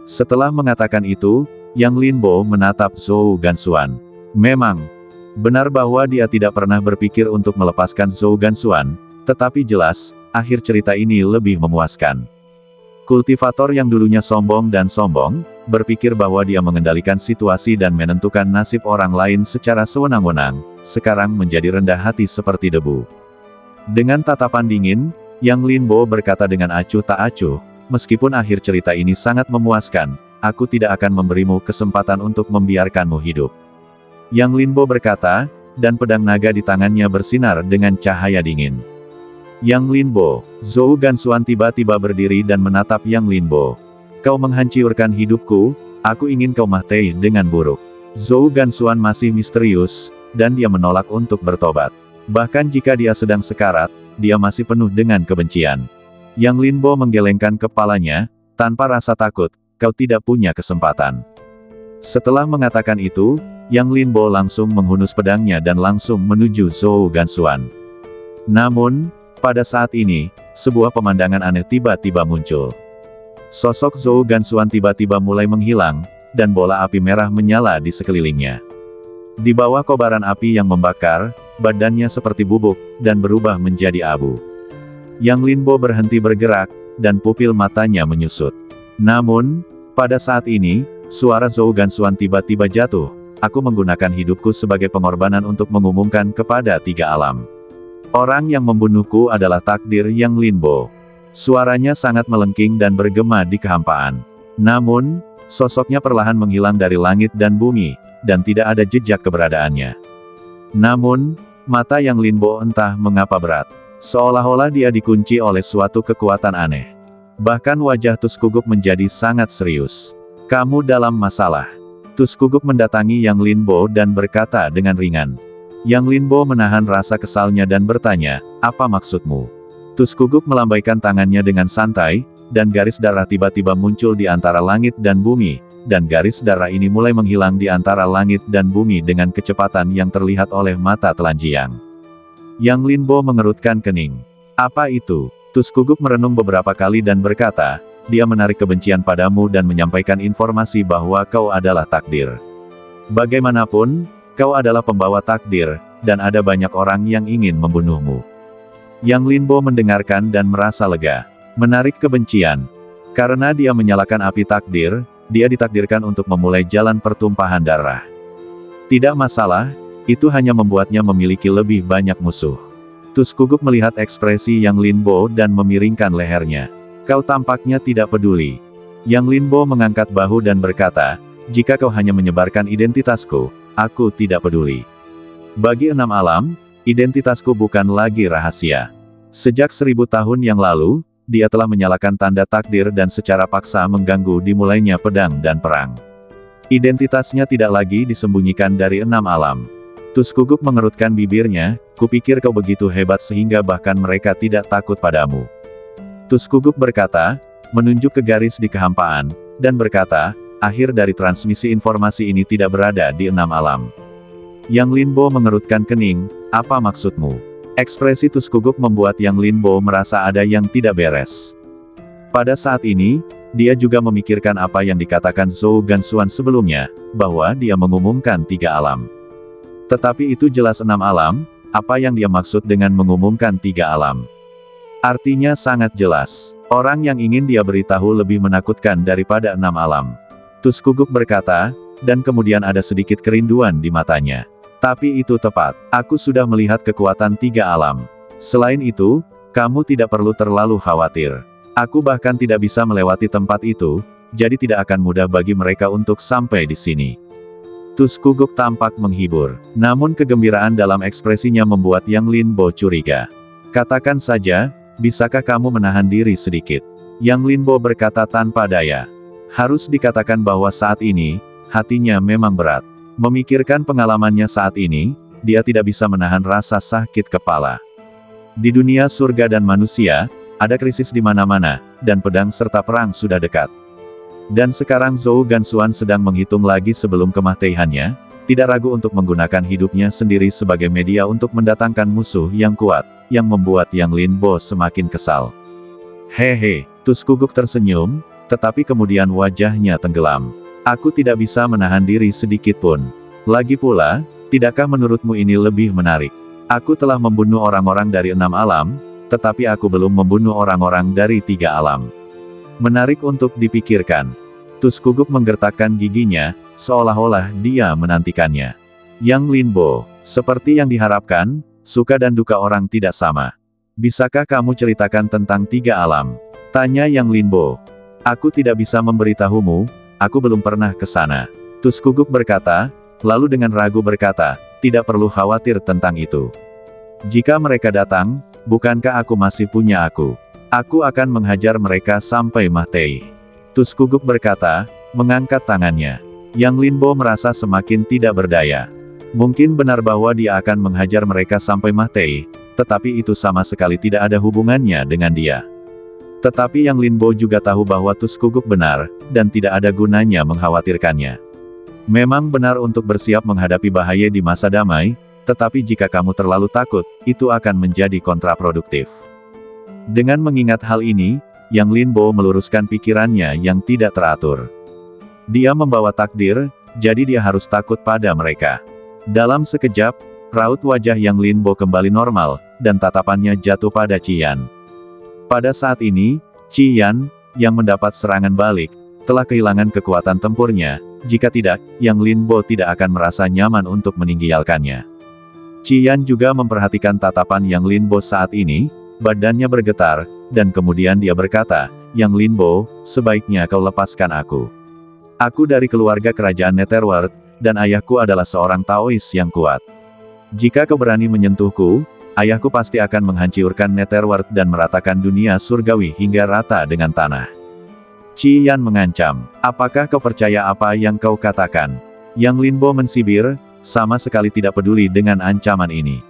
Setelah mengatakan itu, Yang Linbo menatap Zhou Gansuan. Memang benar bahwa dia tidak pernah berpikir untuk melepaskan Zhou Gansuan, tetapi jelas, akhir cerita ini lebih memuaskan. Kultivator yang dulunya sombong dan sombong, berpikir bahwa dia mengendalikan situasi dan menentukan nasib orang lain secara sewenang-wenang, sekarang menjadi rendah hati seperti debu. Dengan tatapan dingin, Yang Linbo berkata dengan acuh tak acuh, meskipun akhir cerita ini sangat memuaskan, aku tidak akan memberimu kesempatan untuk membiarkanmu hidup. Yang Linbo berkata, dan pedang naga di tangannya bersinar dengan cahaya dingin. Yang Linbo. Zhou Gansuan tiba-tiba berdiri dan menatap Yang Linbo. Kau menghancurkan hidupku, aku ingin kau mati dengan buruk. Zhou Gansuan masih misterius, dan dia menolak untuk bertobat. Bahkan jika dia sedang sekarat, dia masih penuh dengan kebencian. Yang Linbo menggelengkan kepalanya, tanpa rasa takut, kau tidak punya kesempatan. Setelah mengatakan itu, Yang Linbo langsung menghunus pedangnya dan langsung menuju Zhou Gansuan. Namun, pada saat ini, sebuah pemandangan aneh tiba-tiba muncul. Sosok Zhou Gansuan tiba-tiba mulai menghilang, dan bola api merah menyala di sekelilingnya. Di bawah kobaran api yang membakar, badannya seperti bubuk, dan berubah menjadi abu. Yang Linbo berhenti bergerak, dan pupil matanya menyusut. Namun, pada saat ini, suara Zhou Gansuan tiba-tiba jatuh. Aku menggunakan hidupku sebagai pengorbanan untuk mengumumkan kepada 3 alam. Orang yang membunuhku adalah takdir Yang Linbo. Suaranya sangat melengking dan bergema di kehampaan. Namun, sosoknya perlahan menghilang dari langit dan bumi, dan tidak ada jejak keberadaannya. Namun, mata Yang Linbo entah mengapa berat. Seolah-olah dia dikunci oleh suatu kekuatan aneh. Bahkan wajah Tuskuguk menjadi sangat serius. Kamu dalam masalah. Tuskuguk mendatangi Yang Linbo dan berkata dengan ringan. Yang Linbo menahan rasa kesalnya dan bertanya, apa maksudmu? Tuskuguk melambaikan tangannya dengan santai, dan garis darah tiba-tiba muncul di antara langit dan bumi, dan garis darah ini mulai menghilang di antara langit dan bumi dengan kecepatan yang terlihat oleh mata telanjang. Yang Linbo mengerutkan kening. Apa itu? Tuskuguk merenung beberapa kali dan berkata, dia menarik kebencian padamu dan menyampaikan informasi bahwa kau adalah takdir. Bagaimanapun, kau adalah pembawa takdir, dan ada banyak orang yang ingin membunuhmu. Yang Linbo mendengarkan dan merasa lega. Menarik kebencian. Karena dia menyalakan api takdir, dia ditakdirkan untuk memulai jalan pertumpahan darah. Tidak masalah, itu hanya membuatnya memiliki lebih banyak musuh. Tuskuguk melihat ekspresi Yang Linbo dan memiringkan lehernya. Kau tampaknya tidak peduli. Yang Linbo mengangkat bahu dan berkata, jika kau hanya menyebarkan identitasku, aku tidak peduli. Bagi 6 alam, identitasku bukan lagi rahasia. Sejak 1000 tahun yang lalu, dia telah menyalakan tanda takdir dan secara paksa mengganggu dimulainya pedang dan perang. Identitasnya tidak lagi disembunyikan dari 6 alam. Tuskuguk mengerutkan bibirnya, kupikir kau begitu hebat sehingga bahkan mereka tidak takut padamu. Tuskuguk berkata, menunjuk ke garis di kehampaan, dan berkata, akhir dari transmisi informasi ini tidak berada di 6 alam. Yang Linbo mengerutkan kening, apa maksudmu? Ekspresi Tuskuguk membuat Yang Linbo merasa ada yang tidak beres. Pada saat ini, dia juga memikirkan apa yang dikatakan Zhou Gansuan sebelumnya, bahwa dia mengumumkan 3 alam. Tetapi itu jelas 6 alam, apa yang dia maksud dengan mengumumkan 3 alam? Artinya sangat jelas. Orang yang ingin dia beritahu lebih menakutkan daripada 6 alam. Tuskuguk berkata, dan kemudian ada sedikit kerinduan di matanya. Tapi itu tepat, aku sudah melihat kekuatan 3 alam. Selain itu, kamu tidak perlu terlalu khawatir. Aku bahkan tidak bisa melewati tempat itu, jadi tidak akan mudah bagi mereka untuk sampai di sini. Tuskuguk tampak menghibur, namun kegembiraan dalam ekspresinya membuat Yang Linbo curiga. Katakan saja, bisakah kamu menahan diri sedikit? Yang Linbo berkata tanpa daya. Harus dikatakan bahwa saat ini, hatinya memang berat. Memikirkan pengalamannya saat ini, dia tidak bisa menahan rasa sakit kepala. Di dunia surga dan manusia, ada krisis di mana-mana, dan pedang serta perang sudah dekat. Dan sekarang Zhou Gansuan sedang menghitung lagi sebelum kematiannya, tidak ragu untuk menggunakan hidupnya sendiri sebagai media untuk mendatangkan musuh yang kuat, yang membuat Yang Linbo semakin kesal. Hehe, Tuskuguk tersenyum, tetapi kemudian wajahnya tenggelam. Aku tidak bisa menahan diri sedikit pun. Lagi pula, tidakkah menurutmu ini lebih menarik? Aku telah membunuh orang-orang dari 6 alam, tetapi aku belum membunuh orang-orang dari 3 alam. Menarik untuk dipikirkan. Tuskuguk menggertakkan giginya, seolah-olah dia menantikannya. Yang Linbo, seperti yang diharapkan, suka dan duka orang tidak sama. Bisakah kamu ceritakan tentang 3 alam? Tanya Yang Linbo. Aku tidak bisa memberitahumu, aku belum pernah ke sana. Tuskuguk berkata, lalu dengan ragu berkata, tidak perlu khawatir tentang itu. Jika mereka datang, Bukankah aku masih punya aku? Aku akan menghajar mereka sampai mati. Tus Kuguk berkata, mengangkat tangannya. Yang Linbo merasa semakin tidak berdaya. Mungkin benar bahwa dia akan menghajar mereka sampai mati, tetapi itu sama sekali tidak ada hubungannya dengan dia. Tetapi Yang Linbo juga tahu bahwa Tus Kuguk benar, dan tidak ada gunanya mengkhawatirkannya. Memang benar untuk bersiap menghadapi bahaya di masa damai, tetapi jika kamu terlalu takut, itu akan menjadi kontraproduktif. Dengan mengingat hal ini, Yang Linbo meluruskan pikirannya yang tidak teratur. Dia membawa takdir, jadi dia harus takut pada mereka. Dalam sekejap, raut wajah Yang Linbo kembali normal, dan tatapannya jatuh pada Qian. Pada saat ini, Qian, yang mendapat serangan balik, telah kehilangan kekuatan tempurnya, jika tidak, Yang Linbo tidak akan merasa nyaman untuk meninggalkannya. Qian juga memperhatikan tatapan Yang Linbo saat ini, badannya bergetar, dan kemudian dia berkata, Yang Linbo, sebaiknya kau lepaskan aku. Aku dari keluarga kerajaan Netherworld, dan ayahku adalah seorang Taois yang kuat. Jika kau berani menyentuhku, ayahku pasti akan menghancurkan Netherworld dan meratakan dunia surgawi hingga rata dengan tanah. Qian mengancam, apakah kau percaya apa yang kau katakan? Yang Linbo mensibir, sama sekali tidak peduli dengan ancaman ini.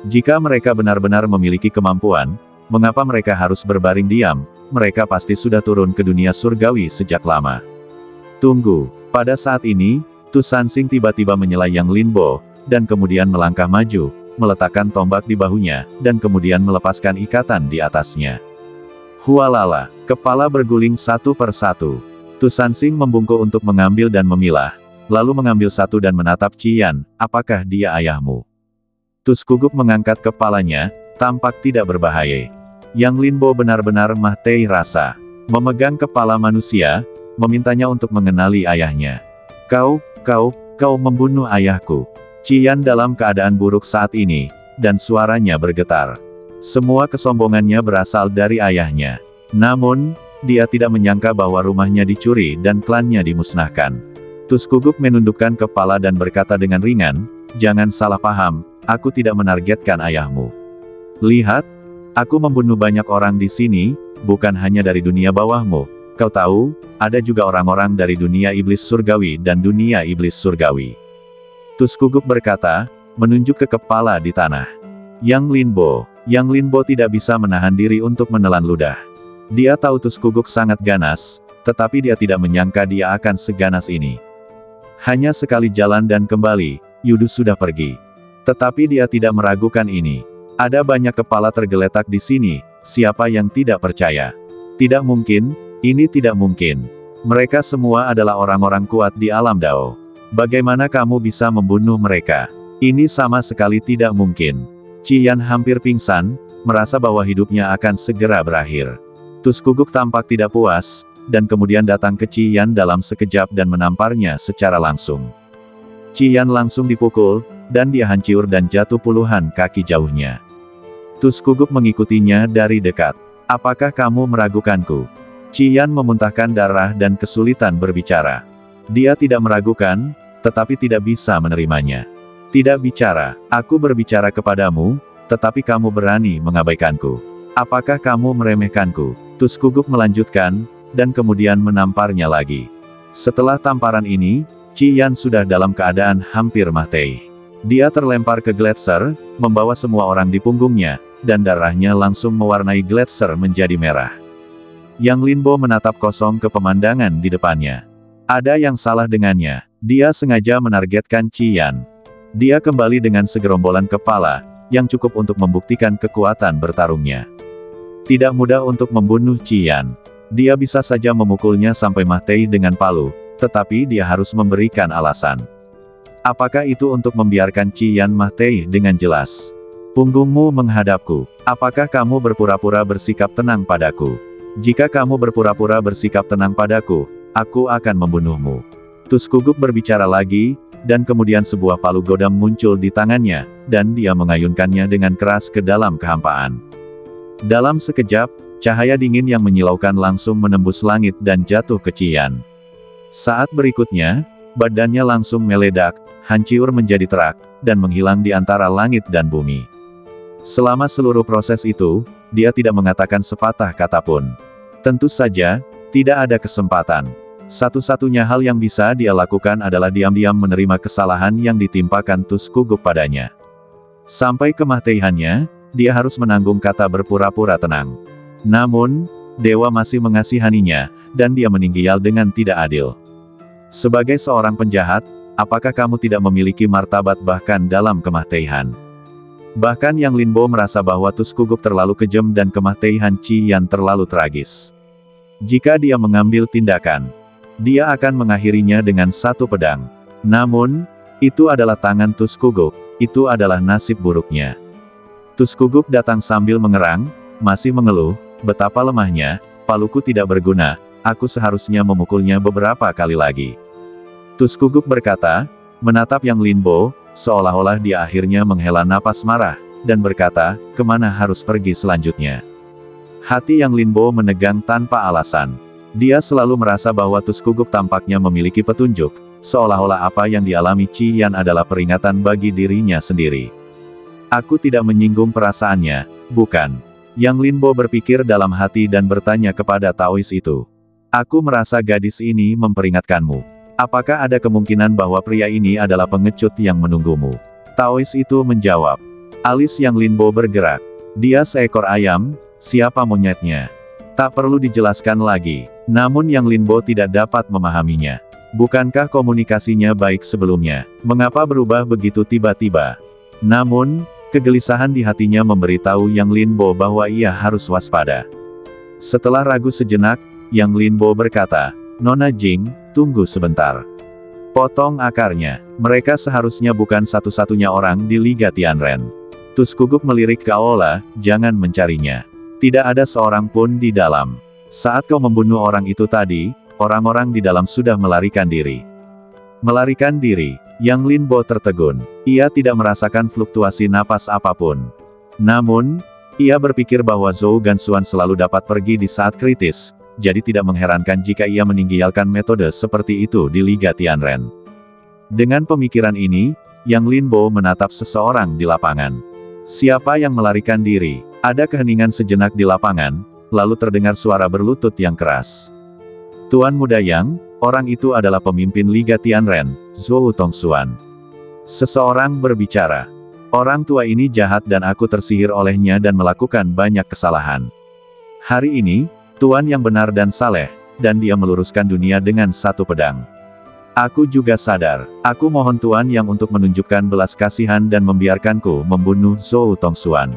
Jika mereka benar-benar memiliki kemampuan, mengapa mereka harus berbaring diam? Mereka pasti sudah turun ke dunia surgawi sejak lama. Tunggu, pada saat ini, Tu Sansing tiba-tiba menyela Yang Linbo, dan kemudian melangkah maju, meletakkan tombak di bahunya, dan kemudian melepaskan ikatan di atasnya. Hualala, kepala berguling satu per satu. Tu Sansing membungkuk untuk mengambil dan memilah, lalu mengambil satu dan menatap Qian, apakah dia ayahmu? Tus Kuguk mengangkat kepalanya, tampak tidak berbahaya. Yang Linbo benar-benar mati rasa. Memegang kepala manusia, memintanya untuk mengenali ayahnya. Kau membunuh ayahku. Qian dalam keadaan buruk saat ini, dan suaranya bergetar. Semua kesombongannya berasal dari ayahnya. Namun, dia tidak menyangka bahwa rumahnya dicuri dan klannya dimusnahkan. Tus Kuguk menundukkan kepala dan berkata dengan ringan, jangan salah paham, aku tidak menargetkan ayahmu. Lihat, aku membunuh banyak orang di sini, bukan hanya dari dunia bawahmu. Kau tahu, ada juga orang-orang dari dunia iblis surgawi dan dunia iblis surgawi. Tus Kuguk berkata, menunjuk ke kepala di tanah. Yang Linbo tidak bisa menahan diri untuk menelan ludah. Dia tahu Tus Kuguk sangat ganas, tetapi dia tidak menyangka dia akan seganas ini. Hanya sekali jalan dan kembali, Yudu sudah pergi. Tetapi dia tidak meragukan ini. Ada banyak kepala tergeletak di sini, siapa yang tidak percaya? Tidak mungkin, ini tidak mungkin. Mereka semua adalah orang-orang kuat di alam Dao. Bagaimana kamu bisa membunuh mereka? Ini sama sekali tidak mungkin. Qian hampir pingsan, merasa bahwa hidupnya akan segera berakhir. Tus Kuguk tampak tidak puas, dan kemudian datang ke Qian dalam sekejap dan menamparnya secara langsung. Qian langsung dipukul, dan dia hancur dan jatuh puluhan kaki jauhnya. Tus Kuguk mengikutinya dari dekat. Apakah kamu meragukanku? Qian memuntahkan darah dan kesulitan berbicara. Dia tidak meragukan, tetapi tidak bisa menerimanya. Tidak bicara, aku berbicara kepadamu, tetapi kamu berani mengabaikanku. Apakah kamu meremehkanku? Tus Kuguk melanjutkan, dan kemudian menamparnya lagi. Setelah tamparan ini, Qian sudah dalam keadaan hampir mati. Dia terlempar ke gletser, membawa semua orang di punggungnya, dan darahnya langsung mewarnai gletser menjadi merah. Yang Linbo menatap kosong ke pemandangan di depannya. Ada yang salah dengannya. Dia sengaja menargetkan Qian. Dia kembali dengan segerombolan kepala, yang cukup untuk membuktikan kekuatan bertarungnya. Tidak mudah untuk membunuh Qian. Dia bisa saja memukulnya sampai mati dengan palu, tetapi dia harus memberikan alasan. Apakah itu untuk membiarkan Qian mati dengan jelas? Punggungmu menghadapku. Apakah kamu berpura-pura bersikap tenang padaku? Jika kamu berpura-pura bersikap tenang padaku, aku akan membunuhmu. Tus Kuguk berbicara lagi, dan kemudian sebuah palu godam muncul di tangannya, dan dia mengayunkannya dengan keras ke dalam kehampaan. Dalam sekejap, cahaya dingin yang menyilaukan langsung menembus langit dan jatuh ke Qian. Saat berikutnya, badannya langsung meledak, hancur menjadi terak, dan menghilang di antara langit dan bumi. Selama seluruh proses itu, dia tidak mengatakan sepatah kata pun. Tentu saja, tidak ada kesempatan. Satu-satunya hal yang bisa dia lakukan adalah diam-diam menerima kesalahan yang ditimpakan Tuskuguk padanya. Sampai kematiannya, dia harus menanggung kata berpura-pura tenang. Namun, dewa masih mengasihaninya, dan dia meninggal dengan tidak adil. Sebagai seorang penjahat, apakah kamu tidak memiliki martabat bahkan dalam kematian? Bahkan Yang Linbo merasa bahwa Tuskuguk terlalu kejam dan kematian Qi Yan terlalu tragis. Jika dia mengambil tindakan, dia akan mengakhirinya dengan satu pedang. Namun, itu adalah tangan Tuskuguk, itu adalah nasib buruknya. Tuskuguk datang sambil mengerang, masih mengeluh, betapa lemahnya, paluku tidak berguna, aku seharusnya memukulnya beberapa kali lagi. Tuskuguk berkata, menatap Yang Linbo, seolah-olah dia akhirnya menghela napas marah, dan berkata, kemana harus pergi selanjutnya? Hati Yang Linbo menegang tanpa alasan. Dia selalu merasa bahwa Tuskuguk tampaknya memiliki petunjuk, seolah-olah apa yang dialami Qi Yan adalah peringatan bagi dirinya sendiri. Aku tidak menyinggung perasaannya, bukan? Yang Linbo berpikir dalam hati dan bertanya kepada Taois itu. Aku merasa gadis ini memperingatkanmu. Apakah ada kemungkinan bahwa pria ini adalah pengecut yang menunggumu? Taois itu menjawab. Alis Yang Linbo bergerak. Dia seekor ayam, siapa monyetnya? Tak perlu dijelaskan lagi. Namun Yang Linbo tidak dapat memahaminya. Bukankah komunikasinya baik sebelumnya? Mengapa berubah begitu tiba-tiba? Namun, kegelisahan di hatinya memberitahu Yang Linbo bahwa ia harus waspada. Setelah ragu sejenak, Yang Linbo berkata, Nona Jing, tunggu sebentar. Potong akarnya. Mereka seharusnya bukan satu-satunya orang di Liga Tianren. Tuskuguk melirik ke Aola, jangan mencarinya. Tidak ada seorang pun di dalam. Saat kau membunuh orang itu tadi, orang-orang di dalam sudah melarikan diri. Melarikan diri. Yang Linbo tertegun. Ia tidak merasakan fluktuasi napas apapun. Namun, ia berpikir bahwa Zhou Gansuan selalu dapat pergi di saat kritis. Jadi tidak mengherankan jika ia meninggalkan metode seperti itu di Liga Tianren. Dengan pemikiran ini, Yang Linbo menatap seseorang di lapangan. Siapa yang melarikan diri? Ada keheningan sejenak di lapangan, lalu terdengar suara berlutut yang keras. Tuan Muda Yang, orang itu adalah pemimpin Liga Tianren, Zhou Tongxuan. Seseorang berbicara. Orang tua ini jahat dan aku tersihir olehnya dan melakukan banyak kesalahan. Hari ini, Tuan yang benar dan saleh, dan dia meluruskan dunia dengan satu pedang. Aku juga sadar, aku mohon Tuan yang untuk menunjukkan belas kasihan dan membiarkanku membunuh Zhou Tongxuan.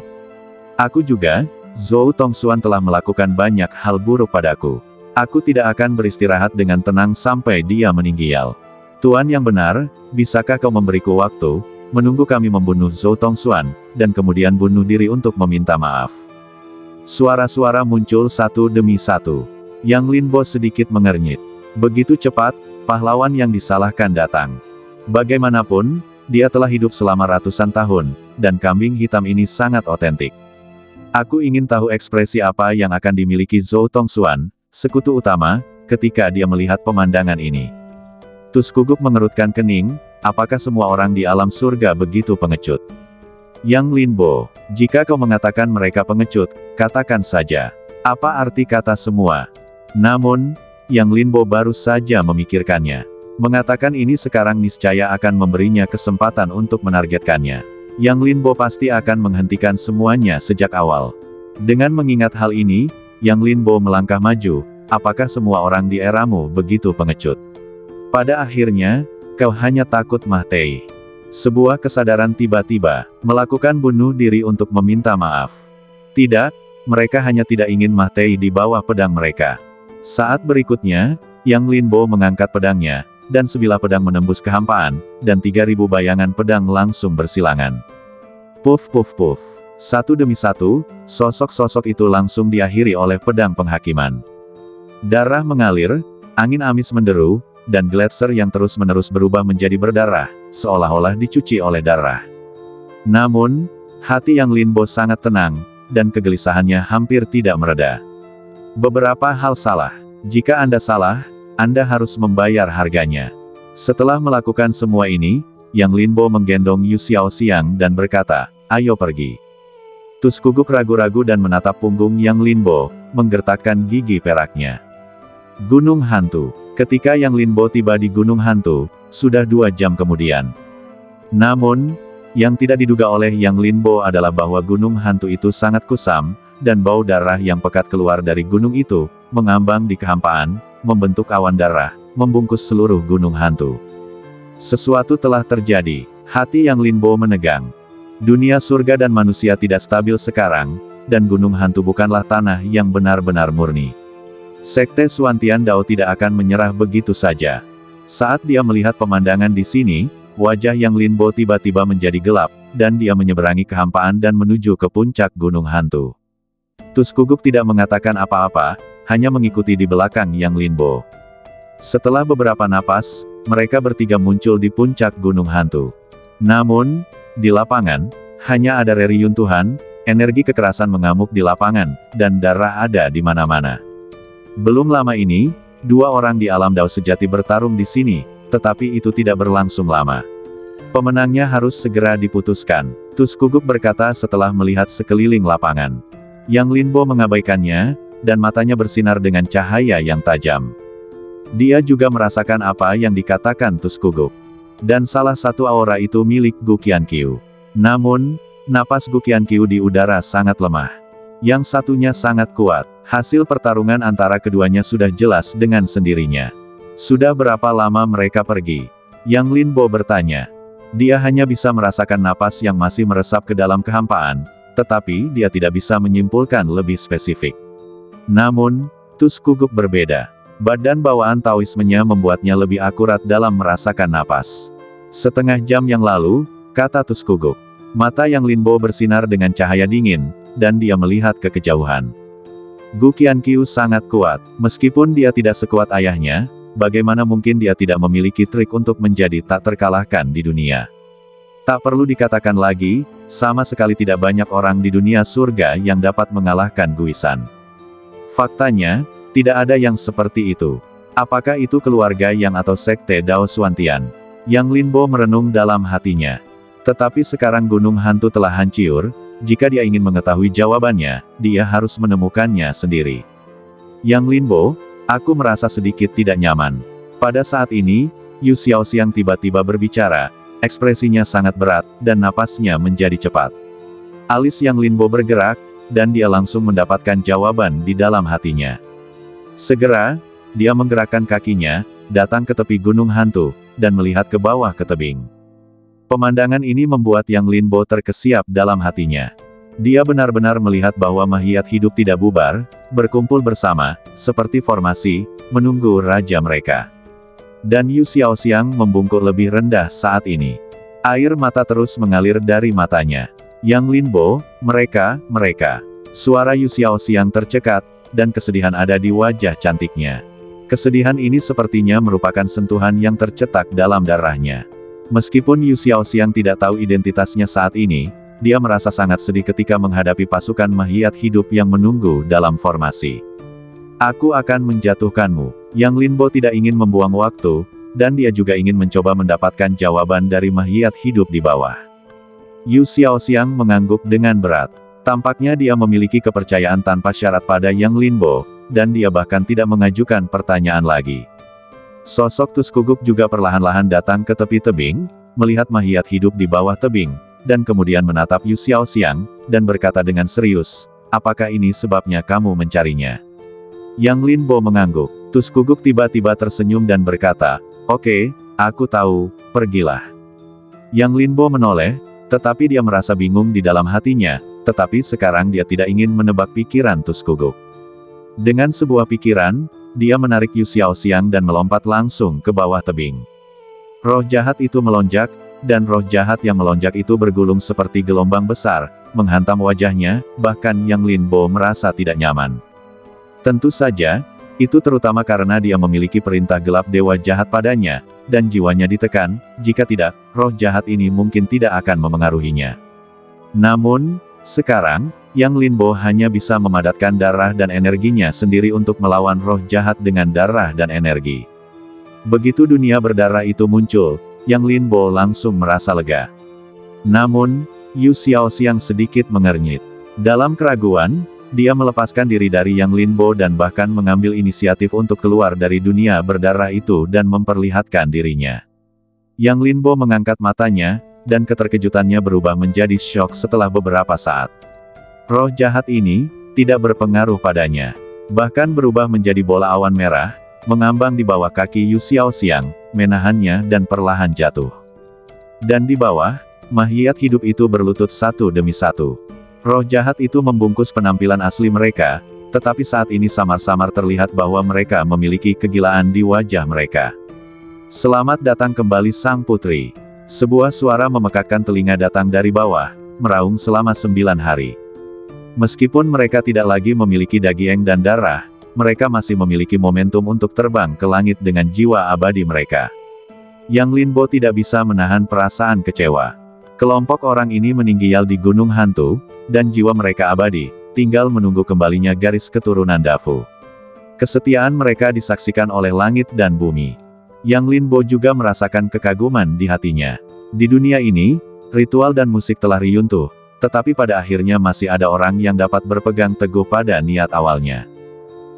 Aku juga, Zhou Tongxuan telah melakukan banyak hal buruk padaku. Aku tidak akan beristirahat dengan tenang sampai dia meninggal. Tuan yang benar, bisakah kau memberiku waktu, menunggu kami membunuh Zhou Tongxuan, dan kemudian bunuh diri untuk meminta maaf? Suara-suara muncul satu demi satu. Yang Linbo sedikit mengernyit. Begitu cepat, pahlawan yang disalahkan datang. Bagaimanapun, dia telah hidup selama ratusan tahun, dan kambing hitam ini sangat otentik. Aku ingin tahu ekspresi apa yang akan dimiliki Zhou Tongxuan, sekutu utama, ketika dia melihat pemandangan ini. Tuskuguk mengerutkan kening, apakah semua orang di alam surga begitu pengecut? Yang Linbo, jika kau mengatakan mereka pengecut, katakan saja. Apa arti kata semua? Namun, Yang Linbo baru saja memikirkannya. Mengatakan ini sekarang niscaya akan memberinya kesempatan untuk menargetkannya. Yang Linbo pasti akan menghentikan semuanya sejak awal. Dengan mengingat hal ini, Yang Linbo melangkah maju, apakah semua orang di eramu begitu pengecut? Pada akhirnya, kau hanya takut mati. Sebuah kesadaran tiba-tiba, melakukan bunuh diri untuk meminta maaf. Tidak, mereka hanya tidak ingin mati di bawah pedang mereka. Saat berikutnya, Yang Linbo mengangkat pedangnya, dan sebilah pedang menembus kehampaan, dan 3.000 bayangan pedang langsung bersilangan. Puf puf puf. Satu demi satu, sosok-sosok itu langsung diakhiri oleh pedang penghakiman. Darah mengalir, angin amis menderu, dan gletser yang terus-menerus berubah menjadi berdarah, seolah-olah dicuci oleh darah. Namun, hati Yang Linbo sangat tenang, dan kegelisahannya hampir tidak mereda. Beberapa hal salah. Jika Anda salah, Anda harus membayar harganya. Setelah melakukan semua ini, Yang Linbo menggendong Yu Xiaoxiang dan berkata, ayo pergi. Tuskuguk ragu-ragu dan menatap punggung Yang Linbo, menggertakkan gigi peraknya. Gunung Hantu. Ketika Yang Linbo tiba di Gunung Hantu, sudah 2 jam kemudian. Namun, yang tidak diduga oleh Yang Linbo adalah bahwa Gunung Hantu itu sangat kusam, dan bau darah yang pekat keluar dari gunung itu, mengambang di kehampaan, membentuk awan darah, membungkus seluruh Gunung Hantu. Sesuatu telah terjadi. Hati Yang Linbo menegang. Dunia surga dan manusia tidak stabil sekarang, dan Gunung Hantu bukanlah tanah yang benar-benar murni. Sekte Xuantian Dao tidak akan menyerah begitu saja. Saat dia melihat pemandangan di sini, wajah Yang Linbo tiba-tiba menjadi gelap, dan dia menyeberangi kehampaan dan menuju ke puncak Gunung Hantu. Tuskuguk tidak mengatakan apa-apa, hanya mengikuti di belakang Yang Linbo. Setelah beberapa napas, mereka bertiga muncul di puncak Gunung Hantu. Namun, di lapangan, hanya ada reruntuhan, energi kekerasan mengamuk di lapangan, dan darah ada di mana-mana. Belum lama ini, 2 orang di alam Dao sejati bertarung di sini, tetapi itu tidak berlangsung lama. Pemenangnya harus segera diputuskan, Tuskuguk berkata setelah melihat sekeliling lapangan. Yang Linbo mengabaikannya, dan matanya bersinar dengan cahaya yang tajam. Dia juga merasakan apa yang dikatakan Tuskuguk. Dan salah satu aura itu milik Gu Qianqiu. Namun, napas Gu Qianqiu di udara sangat lemah. Yang satunya sangat kuat. Hasil pertarungan antara keduanya sudah jelas dengan sendirinya. Sudah berapa lama mereka pergi? Yang Linbo bertanya. Dia hanya bisa merasakan napas yang masih meresap ke dalam kehampaan, tetapi dia tidak bisa menyimpulkan lebih spesifik. Namun, Tuskuguk berbeda. Badan bawaan Taoismenya membuatnya lebih akurat dalam merasakan napas. Setengah jam yang lalu, kata Tuskuguk. Mata Yang Linbo bersinar dengan cahaya dingin, dan dia melihat ke kejauhan. Gu Qianqiu sangat kuat. Meskipun dia tidak sekuat ayahnya, bagaimana mungkin dia tidak memiliki trik untuk menjadi tak terkalahkan di dunia. Tak perlu dikatakan lagi, sama sekali tidak banyak orang di dunia surga yang dapat mengalahkan Guisan. Faktanya, tidak ada yang seperti itu. Apakah itu keluarga Yang atau sekte Dao Xuantian? Yang Linbo merenung dalam hatinya. Tetapi sekarang Gunung Hantu telah hancur. Jika dia ingin mengetahui jawabannya, dia harus menemukannya sendiri. Yang Linbo, aku merasa sedikit tidak nyaman. Pada saat ini, Yu Xiaoxiang tiba-tiba berbicara, ekspresinya sangat berat, dan napasnya menjadi cepat. Alis Yang Linbo bergerak, dan dia langsung mendapatkan jawaban di dalam hatinya. Segera, dia menggerakkan kakinya, datang ke tepi Gunung Hantu, dan melihat ke bawah ke tebing. Pemandangan ini membuat Yang Linbo terkesiap dalam hatinya. Dia benar-benar melihat bahwa makhluk hidup tidak bubar, berkumpul bersama, seperti formasi, menunggu raja mereka. Dan Yu Xiaoxiang membungkuk lebih rendah saat ini. Air mata terus mengalir dari matanya. Yang Linbo, mereka. Suara Yu Xiaoxiang tercekat, dan kesedihan ada di wajah cantiknya. Kesedihan ini sepertinya merupakan sentuhan yang tercetak dalam darahnya. Meskipun Yu Xiaoxiang tidak tahu identitasnya saat ini, dia merasa sangat sedih ketika menghadapi pasukan makhluk hidup yang menunggu dalam formasi. Aku akan menjatuhkanmu. Yang Linbo tidak ingin membuang waktu, dan dia juga ingin mencoba mendapatkan jawaban dari makhluk hidup di bawah. Yu Xiaoxiang mengangguk dengan berat. Tampaknya dia memiliki kepercayaan tanpa syarat pada Yang Linbo, dan dia bahkan tidak mengajukan pertanyaan lagi. Sosok Tuskuguk juga perlahan-lahan datang ke tepi tebing, melihat makhluk hidup di bawah tebing, dan kemudian menatap Yu Xiaoxiang, dan berkata dengan serius, apakah ini sebabnya kamu mencarinya? Yang Linbo mengangguk. Tuskuguk tiba-tiba tersenyum dan berkata, oke, aku tahu, pergilah. Yang Linbo menoleh, tetapi dia merasa bingung di dalam hatinya, tetapi sekarang dia tidak ingin menebak pikiran Tuskuguk. Dengan sebuah pikiran, dia menarik Yu Xiaoxiang dan melompat langsung ke bawah tebing. Roh jahat itu melonjak, dan roh jahat yang melonjak itu bergulung seperti gelombang besar, menghantam wajahnya, bahkan Yang Linbo merasa tidak nyaman. Tentu saja, itu terutama karena dia memiliki perintah gelap dewa jahat padanya, dan jiwanya ditekan, jika tidak, roh jahat ini mungkin tidak akan memengaruhinya. Namun, sekarang, Yang Linbo hanya bisa memadatkan darah dan energinya sendiri untuk melawan roh jahat dengan darah dan energi. Begitu dunia berdarah itu muncul, Yang Linbo langsung merasa lega. Namun, Yu Xiaoxiang sedikit mengernyit. Dalam keraguan, dia melepaskan diri dari Yang Linbo dan bahkan mengambil inisiatif untuk keluar dari dunia berdarah itu dan memperlihatkan dirinya. Yang Linbo mengangkat matanya, dan keterkejutannya berubah menjadi syok setelah beberapa saat. Roh jahat ini tidak berpengaruh padanya. Bahkan berubah menjadi bola awan merah, mengambang di bawah kaki Yu Xiaoxiang, menahannya dan perlahan jatuh. Dan di bawah, makhluk hidup itu berlutut satu demi satu. Roh jahat itu membungkus penampilan asli mereka, tetapi saat ini samar-samar terlihat bahwa mereka memiliki kegilaan di wajah mereka. Selamat datang kembali Sang Putri. Sebuah suara memekakkan telinga datang dari bawah, meraung selama 9 hari. Meskipun mereka tidak lagi memiliki daging dan darah, mereka masih memiliki momentum untuk terbang ke langit dengan jiwa abadi mereka. Yang Linbo tidak bisa menahan perasaan kecewa. Kelompok orang ini meninggal di Gunung Hantu, dan jiwa mereka abadi, tinggal menunggu kembalinya garis keturunan Dafu. Kesetiaan mereka disaksikan oleh langit dan bumi. Yang Linbo juga merasakan kekaguman di hatinya. Di dunia ini, ritual dan musik telah runtuh, tetapi pada akhirnya masih ada orang yang dapat berpegang teguh pada niat awalnya.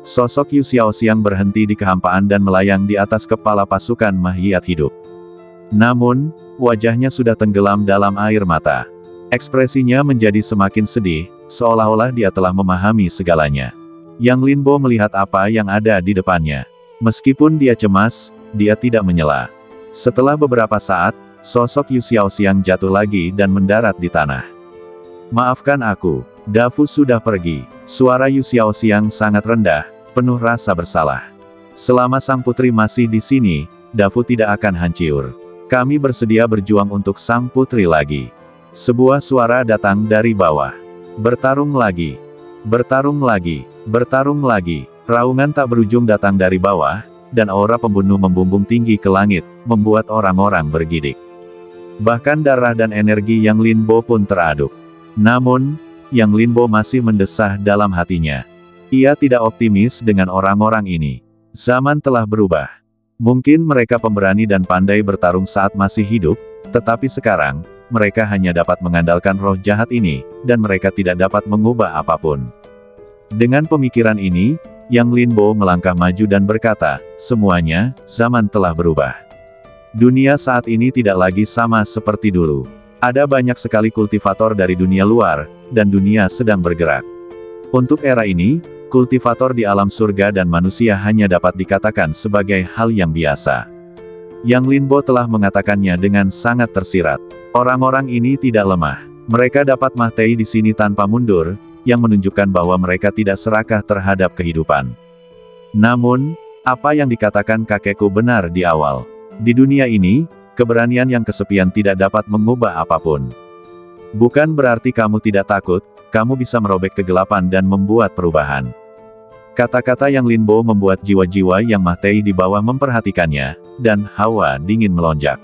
Sosok Yu Xiaoxiang berhenti di kehampaan dan melayang di atas kepala pasukan makhluk hidup. Namun, wajahnya sudah tenggelam dalam air mata. Ekspresinya menjadi semakin sedih, seolah-olah dia telah memahami segalanya. Yang Linbo melihat apa yang ada di depannya. Meskipun dia cemas, dia tidak menyela. Setelah beberapa saat, sosok Yu Xiaoxiang jatuh lagi dan mendarat di tanah. Maafkan aku, Dafu sudah pergi. Suara Yu Xiaoxiang sangat rendah, penuh rasa bersalah. Selama Sang Putri masih di sini, Dafu tidak akan hancur. Kami bersedia berjuang untuk Sang Putri lagi. Sebuah suara datang dari bawah. Bertarung lagi. Bertarung lagi. Bertarung lagi. Raungan tak berujung datang dari bawah, dan aura pembunuh membumbung tinggi ke langit, membuat orang-orang bergidik. Bahkan darah dan energi Yang Linbo pun teraduk. Namun, Yang Linbo masih mendesah dalam hatinya. Ia tidak optimis dengan orang-orang ini. Zaman telah berubah. Mungkin mereka pemberani dan pandai bertarung saat masih hidup, tetapi sekarang, mereka hanya dapat mengandalkan roh jahat ini, dan mereka tidak dapat mengubah apapun. Dengan pemikiran ini, Yang Linbo melangkah maju dan berkata, semuanya, zaman telah berubah. Dunia saat ini tidak lagi sama seperti dulu. Ada banyak sekali kultivator dari dunia luar, dan dunia sedang bergerak. Untuk era ini, kultivator di alam surga dan manusia hanya dapat dikatakan sebagai hal yang biasa. Yang Linbo telah mengatakannya dengan sangat tersirat. Orang-orang ini tidak lemah. Mereka dapat mati di sini tanpa mundur, yang menunjukkan bahwa mereka tidak serakah terhadap kehidupan. Namun, apa yang dikatakan kakekku benar di awal. Di dunia ini, keberanian yang kesepian tidak dapat mengubah apapun. Bukan berarti kamu tidak takut, kamu bisa merobek kegelapan dan membuat perubahan. Kata-kata Yang Linbo membuat jiwa-jiwa yang mati di bawah memperhatikannya, dan hawa dingin melonjak.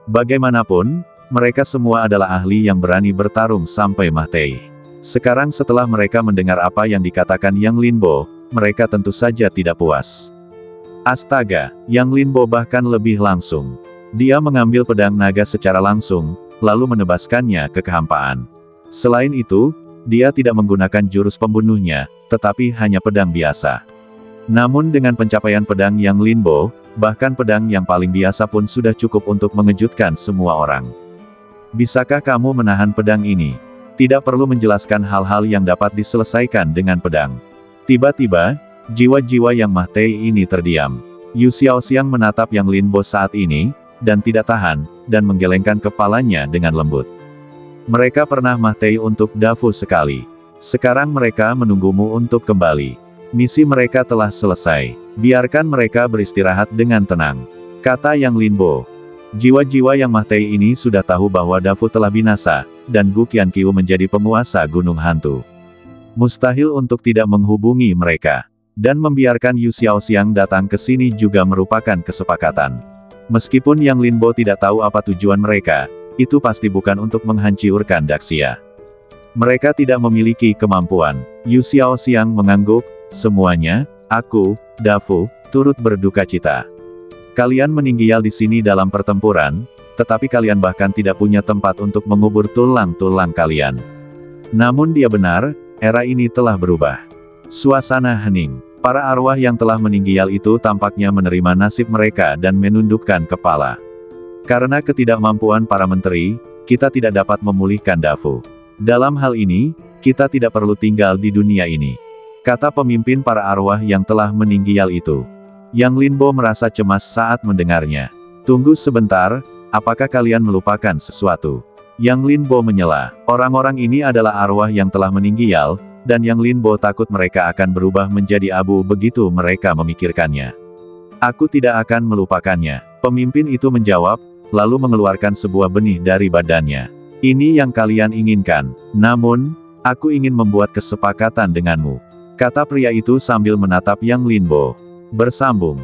Bagaimanapun, mereka semua adalah ahli yang berani bertarung sampai mati. Sekarang setelah mereka mendengar apa yang dikatakan Yang Linbo, mereka tentu saja tidak puas. Astaga, Yang Linbo bahkan lebih langsung. Dia mengambil pedang naga secara langsung, lalu menebaskannya ke kehampaan. Selain itu, dia tidak menggunakan jurus pembunuhnya, tetapi hanya pedang biasa. Namun dengan pencapaian pedang Yang Linbo, bahkan pedang yang paling biasa pun sudah cukup untuk mengejutkan semua orang. Bisakah kamu menahan pedang ini? Tidak perlu menjelaskan hal-hal yang dapat diselesaikan dengan pedang. Tiba-tiba, jiwa-jiwa yang mati ini terdiam. Yu Xiaoxiang menatap Yang Linbo saat ini, dan tidak tahan, dan menggelengkan kepalanya dengan lembut. Mereka pernah mati untuk Dafu sekali. Sekarang mereka menunggumu untuk kembali. Misi mereka telah selesai. Biarkan mereka beristirahat dengan tenang. Kata Yang Linbo. Jiwa-jiwa yang mati ini sudah tahu bahwa Dafu telah binasa, dan Gu Qianqiu menjadi penguasa Gunung Hantu. Mustahil untuk tidak menghubungi mereka. Dan membiarkan Yu Xiaoxiang datang ke sini juga merupakan kesepakatan. Meskipun Yang Linbo tidak tahu apa tujuan mereka, itu pasti bukan untuk menghancurkan Daxia. Mereka tidak memiliki kemampuan. Yu Xiaoxiang mengangguk, semuanya, aku, Dafu, turut berduka cita. Kalian meninggal di sini dalam pertempuran, tetapi kalian bahkan tidak punya tempat untuk mengubur tulang-tulang kalian. Namun dia benar, era ini telah berubah. Suasana hening. Para arwah yang telah meninggal itu tampaknya menerima nasib mereka dan menundukkan kepala. Karena ketidakmampuan para menteri, kita tidak dapat memulihkan Dafu. Dalam hal ini, kita tidak perlu tinggal di dunia ini, kata pemimpin para arwah yang telah meninggal itu. Yang Linbo merasa cemas saat mendengarnya. Tunggu sebentar, apakah kalian melupakan sesuatu? Yang Linbo menyela, orang-orang ini adalah arwah yang telah meninggal, dan Yang Linbo takut mereka akan berubah menjadi abu begitu mereka memikirkannya. Aku tidak akan melupakannya. Pemimpin itu menjawab, lalu mengeluarkan sebuah benih dari badannya. Ini yang kalian inginkan. Namun, aku ingin membuat kesepakatan denganmu, kata pria itu sambil menatap Yang Linbo. Bersambung.